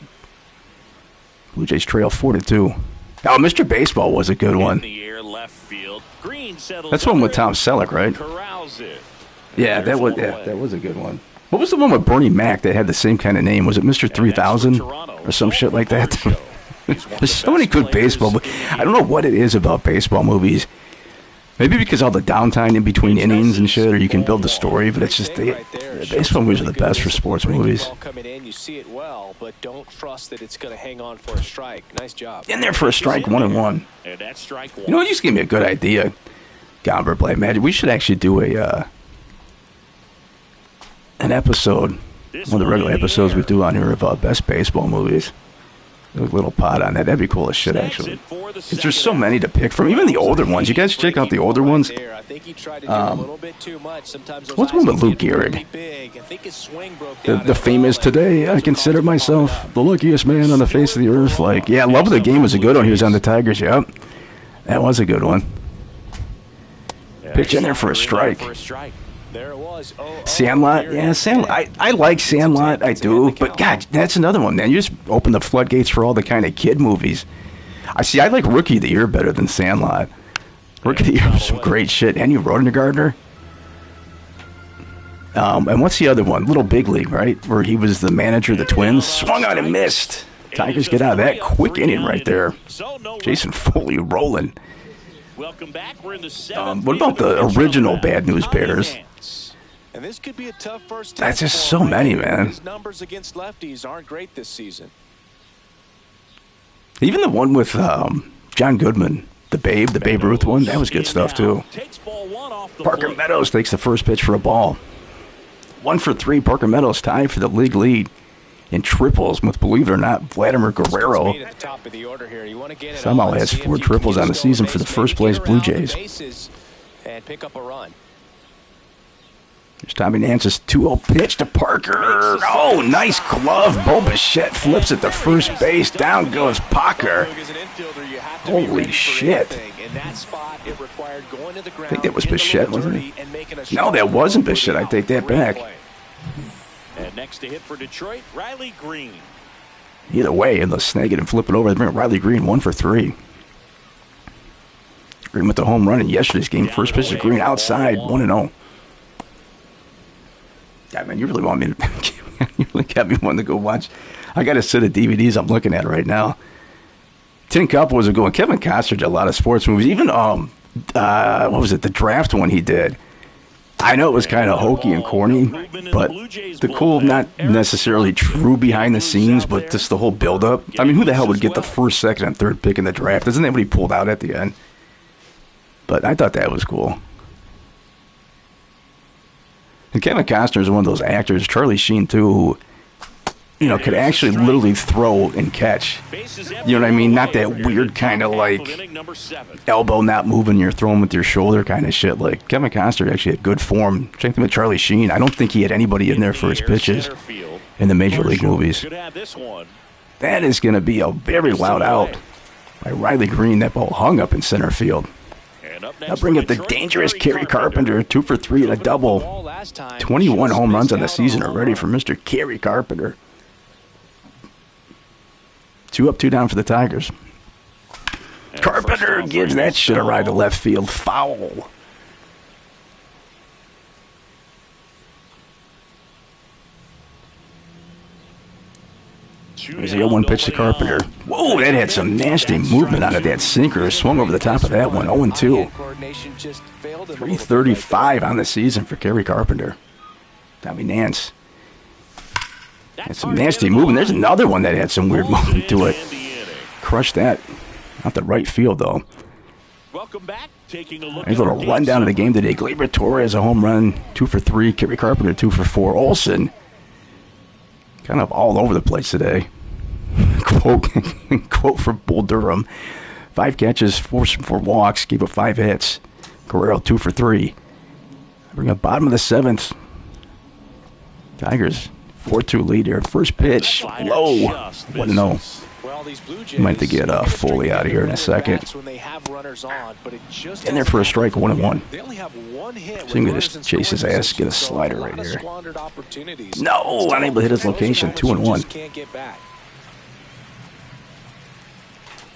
Blue Jays trail 4-2. Oh, Mr. Baseball was a good one. That's one with Tom Selleck, right? Yeah, that was a good one. What was the one with Bernie Mac that had the same kind of name? Was it Mr. 3000 or some shit like that? There's so many good baseball movies. I don't know what it is about baseball movies. Maybe because all the downtime in between innings and shit, or you can build the story, but it's just the baseball movies are the best for sports movies. You see it well, but don't trust that it's going to hang on for a strike. Nice job. In there for a strike, 1-1. You know what? You just gave me a good idea. Gomber Play Magic. We should actually do an episode, one of the regular episodes we do on here of best baseball movies. A little pot on that. That'd be cool as shit, actually. Because there's so many to pick from. Even the older ones. You guys check out the older ones. What's one with Lou Gehrig? The famous Today I consider myself the luckiest man on the face of the earth. Like, yeah, Love of the Game was a good one. He was on the Tigers. Yep. That was a good one. Pitch in there for a strike. There it was. Sandlot, yeah, Sandlot. I like Sandlot, I do, but God, that's another one, man. You just open the floodgates for all the kind of kid movies. I like Rookie of the Year better than Sandlot. Rookie of the Year was some great shit. Henry Rodengartner. And what's the other one? Little Big League, right? Where he was the manager of the Twins. Swung on and missed. Tigers get out of that quick inning right there. Jason Foley rolling. Welcome back. We're in the 7th. What about the original Bad News Bears? And this could be a tough first. That's just so many, man. His numbers against lefties aren't great this season. Even the one with John Goodman, the Babe Ruth one. That was good stuff, too. Parker Meadows takes the first pitch for a ball. 1 for 3. Parker Meadows tied for the league lead in triples with, believe it or not, Vladimir Guerrero. Somehow has 4 triples on the season for the first place Blue Jays. And pick up a run. Here's Tommy Nance's 2-0 pitch to Parker. Oh, nice glove. Bo Bichette flips it to first base. Down goes Parker. Holy shit. I think that was Bichette, wasn't it? No, that wasn't Bichette. I take that back. And next to hit for Detroit, Riley Green. Either way, and let's snag it and flip it over. Riley Green 1 for 3. Green with the home run in yesterday's game. First pitch to Green outside, 1-0. Yeah, man, you really want me to... you really got me wanting to go watch. I got a set of DVDs I'm looking at right now. Tin Cup was a good one. Kevin Costner did a lot of sports movies. Even, what was it, the draft one he did. I know it was kind of hokey and corny, but the cool, not necessarily true behind the scenes, but just the whole build-up. I mean, who the hell would get the first, second, and third pick in the draft? Isn't that what he pulled out at the end? But I thought that was cool. And Kevin Costner is one of those actors, Charlie Sheen too, who, you know, could actually literally throw and catch. You know what I mean? Not that weird kind of like elbow not moving, you're throwing with your shoulder kind of shit. Like Kevin Costner actually had good form. Same thing with Charlie Sheen. I don't think he had anybody in there for his pitches in the Major League movies. That is going to be a very loud out by Riley Green. That ball hung up in center field. Now bring up the dangerous Kerry Carpenter, 2 for 3 and a double. 21 home runs on the season already for Mr. Kerry Carpenter. 2 up, 2 down for the Tigers. Carpenter gives that shit a ride to left field. Foul. There's the 0-1 pitch to Carpenter. Whoa, that had some nasty movement on it. That sinker swung over the top of that one. 0-2. 335 on the season for Kerry Carpenter. Tommy Nance. Had some nasty movement. There's another one that had some weird movement to it. Crushed that. Not the right field, though. Welcome back. Taking a look There's a little rundown of the game today. Gleyber Torres, a home run, 2 for 3. Kerry Carpenter, 2 for 4. Olsen, kind of all over the place today. Quote for Bull Durham. 5 catches, 4 walks, gave up 5 hits. Guerrero, 2 for 3. Bring up bottom of the 7th. Tigers, 4-2 lead here. First pitch, low. 1-0. Might have to get Foley out of here in a second. In there for a strike, 1-1. So you can just chase his ass, get a slider right here. No, unable to hit his location, 2-1.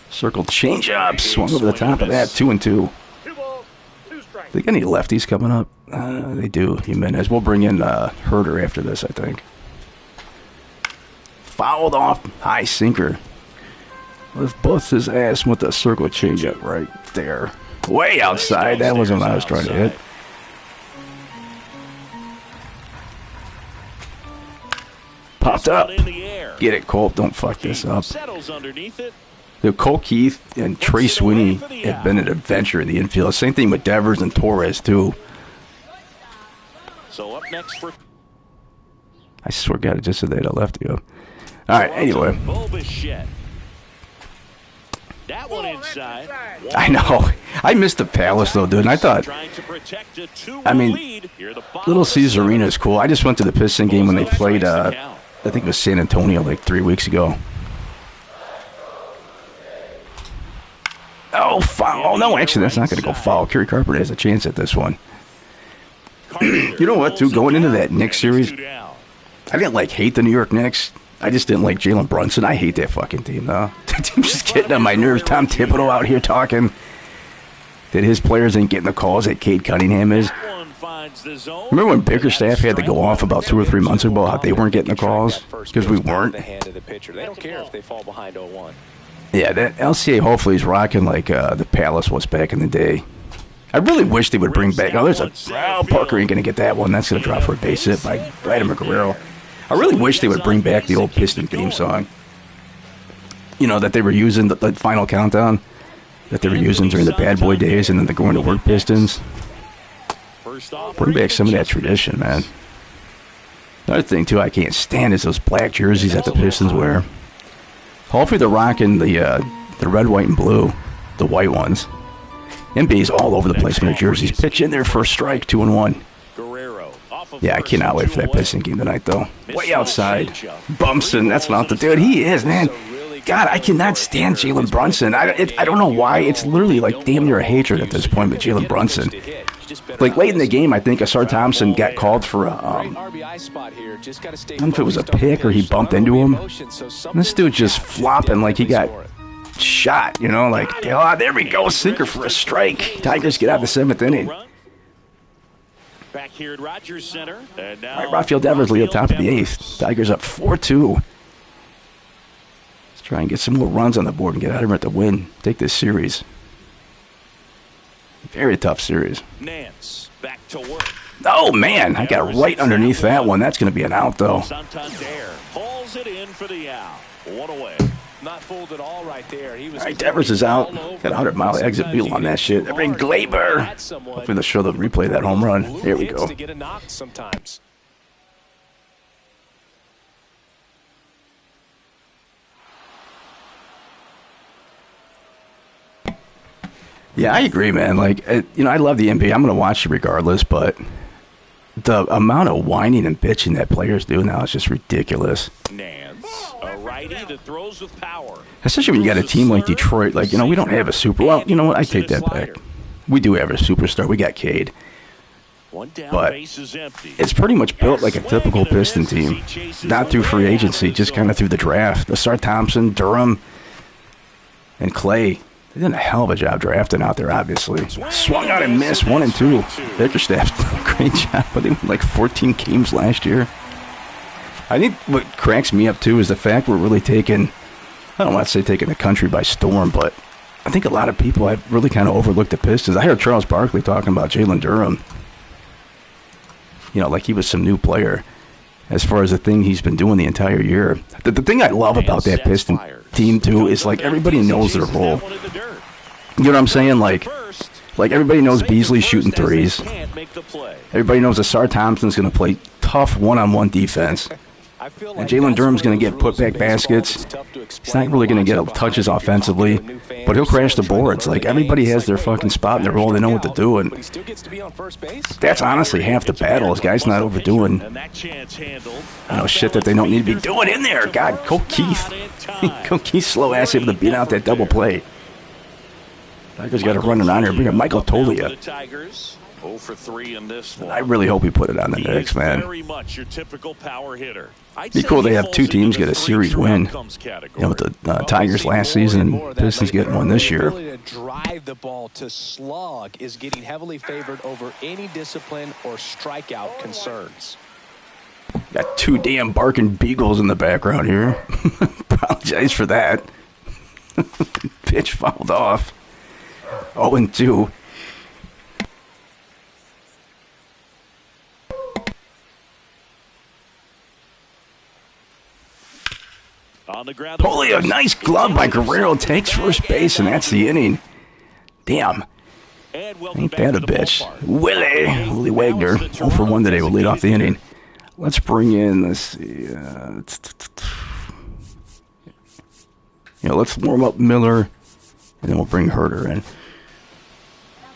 Circle changeup, swung over the top of that, 2-2. They got any lefties coming up? They do. Jimenez. We'll bring in Herder after this, I think. Fouled off, high sinker. Let's bust his ass with the circle changeup right there. Way outside. That wasn't what I was trying to hit. Popped up. Get it, Colt. Don't fuck this up. Cole Keith and Trey Sweeney have been an adventure in the infield. Same thing with Devers and Torres, too. So up next for... I swear to God, I just said they had a lefty go. All right, anyway. That one inside. I know. I missed the Palace, though, dude. And I thought, I mean, Little Caesars Arena is cool. I just went to the Piston game when they played, I think it was San Antonio like 3 weeks ago. Oh, foul. Oh, no, actually, that's not going to go foul. Kerry Carpenter has a chance at this one. You know what, too? Going into that Knicks series, I didn't, hate the New York Knicks. I just didn't like Jalen Brunson. I hate that fucking team, though. That team's just getting on my nerves. Tom Thibodeau out here talking that his players ain't getting the calls that Cade Cunningham is. Remember when Bickerstaff had to go off about 2 or 3 months ago how they weren't getting the calls? Because we weren't. They don't care if they fall behind 0-1. Yeah, that LCA hopefully is rocking like the Palace was back in the day. I really wish they would bring back... Oh, there's a... Oh, Parker ain't going to get that one. That's going to drop for a base hit by Vladimir Guerrero. I really wish they would bring back the old Piston theme song. You know, that they were using, the final countdown. that they were using during the bad boy days and then the going to work Pistons. Bring back some of that tradition, man. Another thing, too, I can't stand is those black jerseys that the Pistons wear. Hopefully they're rocking the red, white, and blue, the white ones. NBA's all over the place with their jerseys. Pitch in there for a strike, 2-1. Yeah, I cannot wait for that Piston game tonight, though. Way outside. Bumson, that's not the dude. He is, man. God, I cannot stand Jalen Brunson. I don't know why. It's literally like damn near a hatred at this point with Jalen Brunson. Like late in the game, I think Asar Thompson got called for a, I don't know if it was a pick or he bumped into him. And this dude just flopping like he got shot, you know, like, oh, there we go, sinker for a strike. Tigers get out of the 7th inning. Back here at Rogers Center. And now right, Rafael Devers lead up top of the 8th. Tigers up 4-2. Let's try and get some more runs on the board and get out of here at the win. Take this series. Very tough series. Nance back to work. Oh, man, I got right underneath that one. That's going to be an out, though. Santander pulls it in for the out. One away. Not fooled at all right there. He was all right, Devers is out. Got a 100-mile exit wheel on that shit. They bring Glaber. Hopefully they'll show the replay of that home run. There we go. Yeah, I agree, man. Like, you know, I love the NBA. I'm going to watch it regardless, but the amount of whining and bitching that players do now is just ridiculous. Nance, a righty that throws with power. Especially when you got a team like Detroit. Like, you know, we don't have a super. Well, you know what? I take that back. We do have a superstar. We got Cade. But it's pretty much built like a typical Piston team. Not through free agency, just kind of through the draft. Asar Thompson, Durham, and Clay. They did a hell of a job drafting out there, obviously. Swung out and missed, 1 and 2. Bickerstaff did a great job, but they won like 14 games last year. I think what cracks me up, too, is the fact we're really taking, I don't want to say taking the country by storm, but I think a lot of people have really kind of overlooked the Pistons. I heard Charles Barkley talking about Jalen Durham. You know, like he was some new player as far as the thing he's been doing the entire year. The thing I love about that Piston team, too, is like everybody knows their role. You know what I'm saying? Like everybody knows Beasley's shooting threes. Everybody knows Asar Thompson's going to play tough one-on-one defense. And Jalen Durham's going to get put-back baskets. He's not really going to get touches offensively, but he'll crash the boards. Like, everybody has their fucking spot in their role. They know what to do, and that's honestly half the battle is guys not overdoing, shit that they don't need to be doing in there. God, Coach Keith. Coach Keith's slow ass able to beat out that double play. Tigers got to run it on here. Bring up Michael Tolia. 0 for 3 in this one. I really hope he put it on the Knicks, man. Very much your typical power hitter. Be cool they have two teams get a series win. You know, with the Tigers last season and Pistons getting one this year. The ability to drive the ball to slug is getting heavily favored over any discipline or strikeout concerns. Got two damn barking beagles in the background here. Apologize for that. Pitch fouled off. 0-2. On the ground. Holy, a nice glove by Guerrero. Takes first base, and that's the inning. Damn. Ain't that a bitch. Willie Wagner. 0 for 1 today will lead off the inning. Let's bring in, let's see. Let's warm up Miller, and then we'll bring Herter in.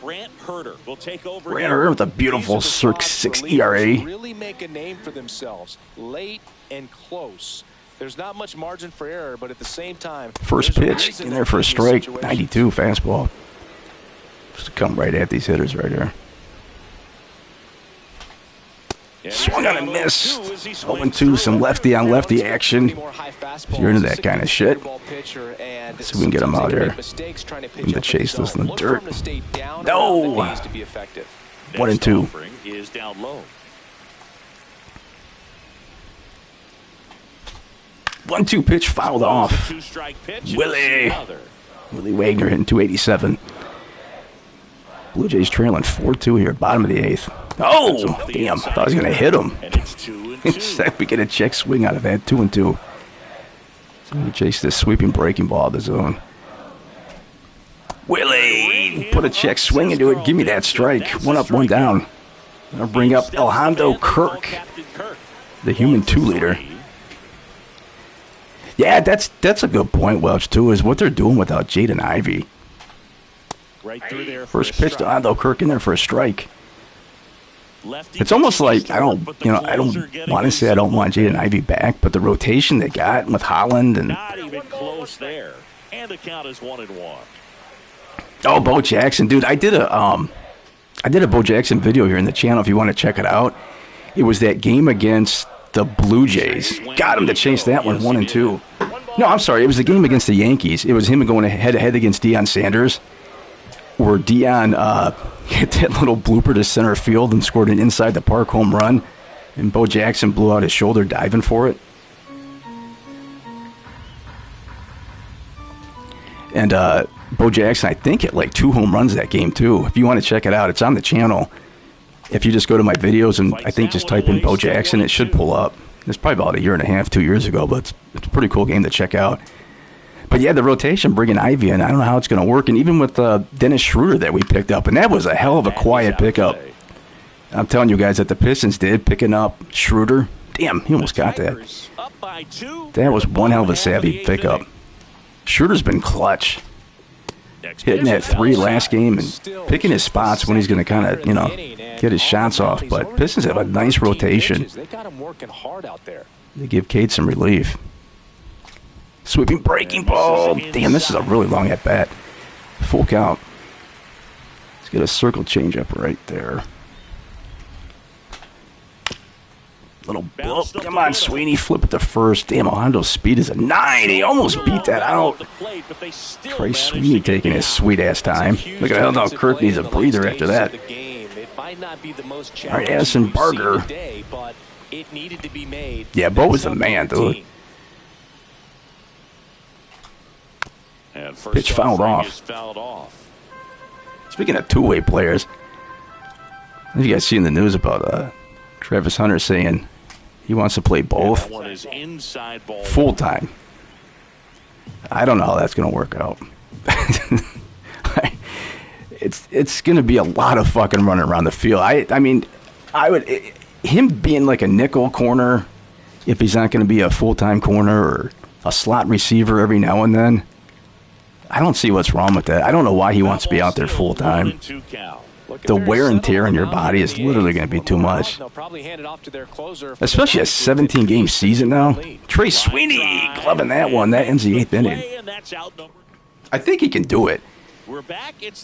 Brant Herter will take over. Brant Herter with a beautiful 6 ERA. Really make a name for themselves, late and close. There's not much margin for error, but at the same time, first pitch in there for a strike. 92 fastball. Just come right at these hitters right here. Swung on and missed. 0-2, some lefty on lefty action. If you're into that kind of shit, let's see if we can get him out here. And to chase this in the dirt. No! 1-2. 1-2 pitch fouled off. Willie Wagner hitting 287. Blue Jays trailing 4-2 here, bottom of the 8th. Oh, damn. I thought I was going to hit him. Instead, we get a check swing out of that. 2-2. So we chase this sweeping breaking ball of the zone. Willie, put a check swing into it. Give me that strike. One up, one down. I'll bring up Alejandro Kirk, the human 2-liter. Yeah, that's a good point, Welch, too, is what they're doing without Jaden Ivey. Right through there. First pitch to Alejandro Kirk in there for a strike. It's almost like I don't want to say I don't want Jaden Ivey back, but the rotation they got with Holland and Not even close there. And the count is 1-1. oh, Bo Jackson, dude, I did a Bo Jackson video here in the channel if you want to check it out. It was that game against the Blue Jays. Got him to chase that one 1-2. No, I'm sorry, it was the game against the Yankees. It was him going head-to-head against Deion Sanders, where Deion hit that little blooper to center field and scored an inside-the-park home run, and Bo Jackson blew out his shoulder diving for it. And Bo Jackson, I think, hit like 2 home runs that game, too. If you want to check it out, it's on the channel. If you just go to my videos and I think just type in Bo Jackson, it should pull up. It's probably about a year and a half, 2 years ago, but it's a pretty cool game to check out. But yeah, the rotation, bringing Ivy in, I don't know how it's going to work. And even with Dennis Schroeder that we picked up, and that was a hell of a quiet pickup. I'm telling you guys that the Pistons did, picking up Schroeder. Damn, he almost got that. That was one hell of a savvy pickup. Schroeder's been clutch. Hitting that 3 last game and picking his spots when he's going to kind of, get his shots off. But Pistons have a nice rotation. They give Cade some relief. Sweeping breaking ball. Damn, this is a really long at bat. Full count. Let's get a circle changeup right there. Little bump. Come on, Sweeney. Flip it to first. Damn, Alejandro's speed is a 9. He almost beat that out. Trey Sweeney taking his sweet-ass time. Look at how Kirk needs a breather after that. All right, Addison Barger. Yeah, Bo was the man, dude. Pitch fouled off. Speaking of two-way players, have you guys seen the news about Travis Hunter saying he wants to play both full-time? I don't know how that's going to work out. It's going to be a lot of fucking running around the field. I mean, him being like a nickel corner, if he's not going to be a full-time corner or a slot receiver every now and then, I don't see what's wrong with that. I don't know why he wants to be out there full-time. The wear and tear on your body is literally going to be too much. Especially a 17-game season now. Trey Sweeney clubbing that one. That ends the 8th inning. I think he can do it.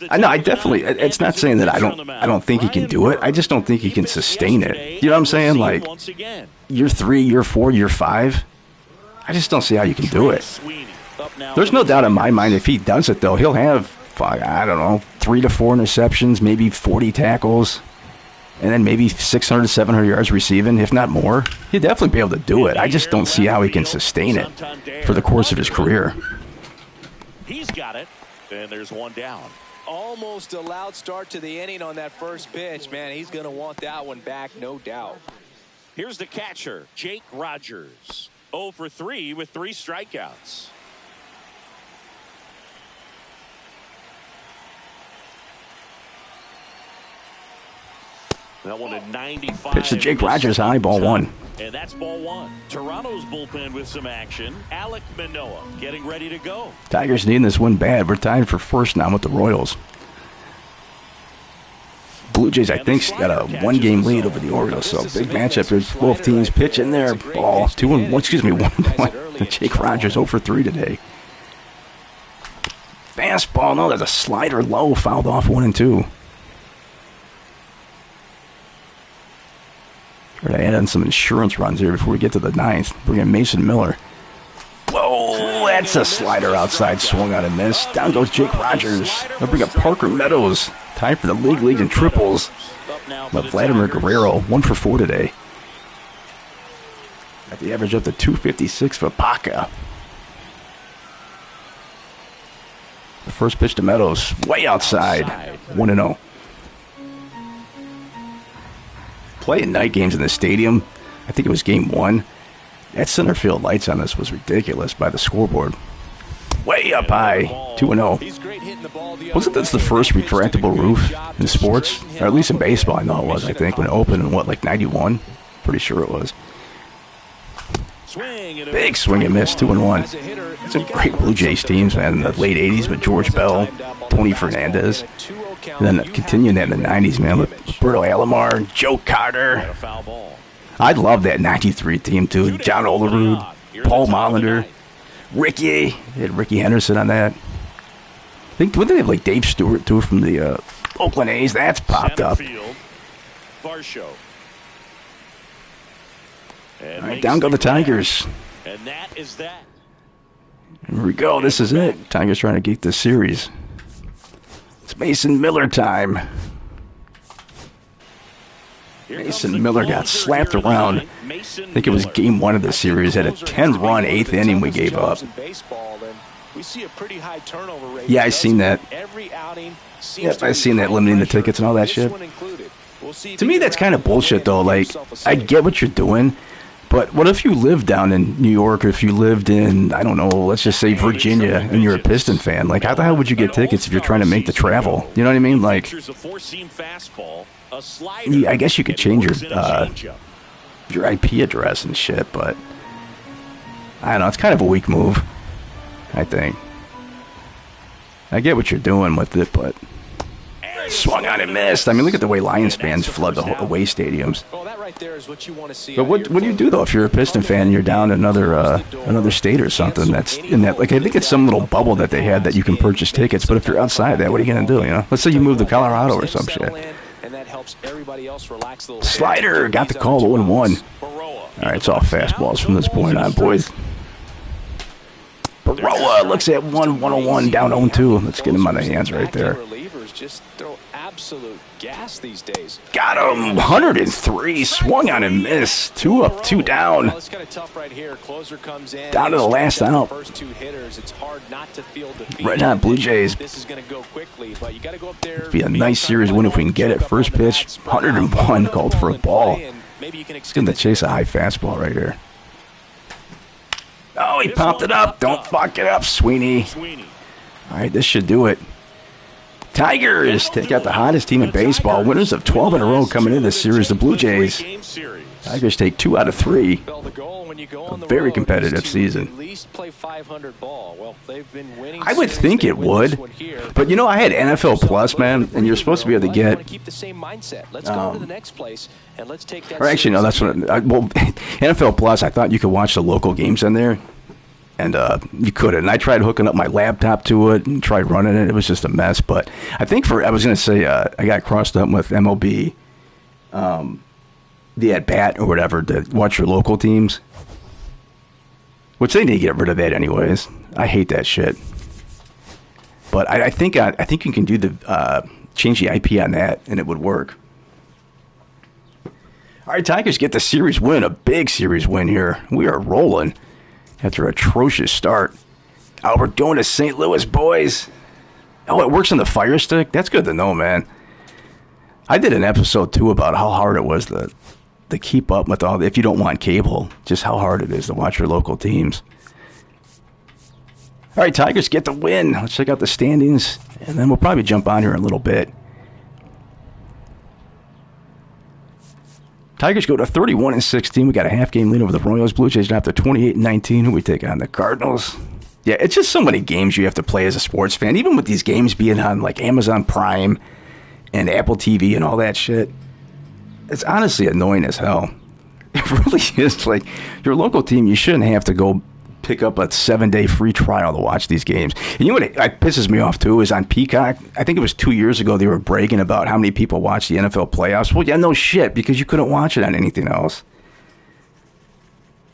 I know. I definitely. It's not saying that I don't think he can do it. I just don't think he can sustain it. You know what I'm saying? Like year 3, year 4, year 5. I just don't see how you can do it. There's no doubt in my mind if he does it though, he'll have, I don't know, 3 to 4 interceptions, maybe 40 tackles, and then maybe 600, 700 yards receiving, if not more. He'll definitely be able to do it. I just don't see how he can sustain it for the course of his career. He's got it, and there's one down. Almost a loud start to the inning on that first pitch. Man, he's going to want that one back, no doubt. Here's the catcher, Jake Rogers. 0 for 3 with 3 strikeouts. That one at 95. Pitch to Jake Rogers, high, ball 1. And that's ball 1. Toronto's bullpen with some action. Alek Manoah getting ready to go. Tigers needing this win bad. We're tied for first now with the Royals. Blue Jays, I think, got a 1-game lead over the Orioles, so big matchup here. Both teams pitching their ball. 1-1. Jake Rogers 0 for 3 today. Fastball, no, there's a slider low, fouled off 1-2. Try to add in some insurance runs here before we get to the 9th. Bring in Mason Miller. Whoa, that's a slider outside, swung on and missed. Down goes Jake Rogers. They'll bring up Parker Meadows. Time for the league in triples. But Vladimir Guerrero, 1 for 4 today. Got the average up to 256 for Paca. The first pitch to Meadows, way outside, 1-0. Playing night games in the stadium. I think it was game 1. That center field lights on this was ridiculous by the scoreboard. way up high, 2-0. Wasn't this the first retractable roof in sports? Or at least in baseball, I know it was, I think, when it opened in, like 91? Pretty sure it was. Big swing and miss, 2-1. It's a great Blue Jays teams, man, in the late 80s with George Bell, Tony Fernandez. And then continuing that in the 90s, man, with Roberto Alomar, Joe Carter. I love that 93 team, too. John Olerud, Paul Molitor, Ricky. They had Ricky Henderson on that. I think, wouldn't they have, like, Dave Stewart, too, from the Oakland A's? That's popped up. All right, down go the Tigers. And that is that. Here we go. This is it. Tigers trying to get this series. It's Mason Miller time. Mason Miller got slapped around. I think it was game 1 of the series. Had a 10-run 8th inning we gave up. Yeah, I seen that. Yep, I seen that, limiting the tickets and all that shit. To me, that's kind of bullshit, though. Like, I get what you're doing, but what if you lived down in New York, or if you lived in, I don't know, let's just say Virginia, and you're a Piston fan? Like, how the hell would you get tickets if you're trying to make the travel? You know what I mean? Like, I guess you could change your IP address and shit, but I don't know. It's kind of a weak move, I think. I get what you're doing with it, but swung on and missed. I mean, look at the way Lions fans flood the away stadiums. But what do you do, though, if you're a Piston fan and you're down in another state or something that's in that? Like, I think it's some little bubble that they had that you can purchase tickets. But if you're outside that, what are you going to do? You know, let's say you move to Colorado or some shit. Slider got the call, 0-1. All right, it's all fastballs from this point on, boys. Baroa looks at 101 down 0-2. Let's get him on the hands right there. Just throw absolute gas these days. Got him, 103, swung on and missed. 2 up, 2 down. Well, it's kind of tough right here. Closer comes in. Down to the last out. First 2 hitters, it's hard not to feel defeat. Right on, Blue Jays. This is going to go quickly, but you got to go up there. Be a nice series win if we can get it. First pitch, 101, called for a ball. He's going to chase a high fastball right here. Oh, he popped it up. Don't fuck it up, Sweeney. All right, this should do it. Tigers take out the hottest team in baseball. Winners of 12 in a row coming into this series. The Blue Jays. Tigers take 2 out of 3. A very competitive season. I would think it would. But, you know, I had NFL Plus, man, and you're supposed to be able to get... Or actually, no, that's what... Well, NFL Plus, I thought you could watch the local games in there. And you couldn't. And I tried hooking up my laptop to it and tried running it. It was just a mess. But I think I was going to say, I got crossed up with MLB, the at-bat or whatever, to watch your local teams. Which they need to get rid of that anyways. I hate that shit. But I think you can do the change the IP on that, and it would work. All right, Tigers get the series win, a big series win here. We are rolling after an atrocious start. Oh, we're going to St. Louis, boys. Oh, it works on the Fire Stick? That's good to know, man. I did an episode, too, about how hard it was to keep up with all, if you don't want cable, just how hard it is to watch your local teams. All right, Tigers get the win. Let's check out the standings, and then we'll probably jump on here in a little bit. Tigers go to 31-16. We got a half-game lead over the Royals. Blue Jays drop to 28-19. Who we take on? The Cardinals. Yeah, it's just so many games you have to play as a sports fan. Even with these games being on like Amazon Prime and Apple TV and all that shit, it's honestly annoying as hell. It really is. Like, your local team, you shouldn't have to go pick up a 7-day free trial to watch these games. And you know what pisses me off, too, is on Peacock, I think it was 2 years ago, they were bragging about how many people watch the NFL playoffs. Well, yeah, no shit, because you couldn't watch it on anything else.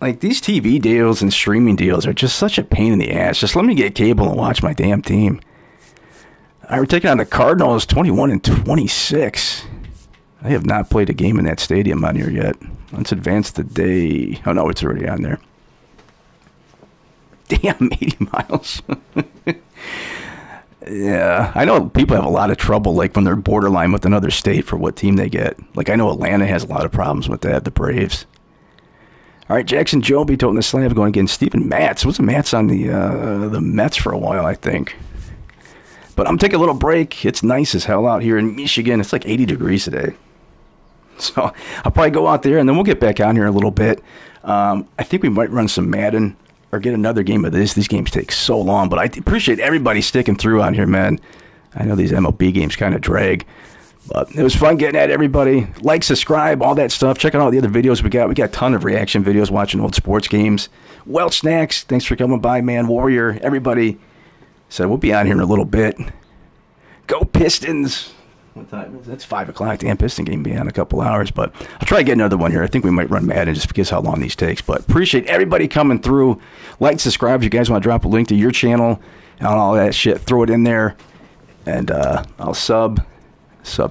Like, these TV deals and streaming deals are just such a pain in the ass. Just let me get cable and watch my damn team. All right, we're taking on the Cardinals, 21-26. I have not played a game in that stadium on here yet. Let's advance the day. Oh, no, it's already on there. Damn, 80 miles. Yeah, I know people have a lot of trouble, like, when they're borderline with another state for what team they get. Like, I know Atlanta has a lot of problems with that, the Braves. All right, Jackson Joby toting the slab going against Steven Matz. Wasn't Matz on the Mets for a while, I think. But I'm taking a little break. It's nice as hell out here in Michigan. It's like 80 degrees today. So I'll probably go out there, and then we'll get back on here in a little bit. I think we might run some Madden or get another game of this. These games take so long, but I appreciate everybody sticking through out here, man. I know these MLB games kind of drag. But it was fun getting at everybody. Like, subscribe, all that stuff. Check out all the other videos we got. We got a ton of reaction videos watching old sports games. Welch Snacks, thanks for coming by, man. Warrior, everybody. So we'll be on here in a little bit. Go Pistons. What time is it? It's 5 o'clock. Damn, Piston game will be on in a couple hours. But I'll try to get another one here. I think we might run Madden just because how long these takes. But appreciate everybody coming through. Like, subscribe if you guys want to drop a link to your channel and all that shit. Throw it in there. And I'll sub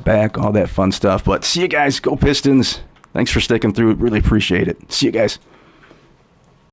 back, all that fun stuff. But see you guys. Go Pistons. Thanks for sticking through. Really appreciate it. See you guys.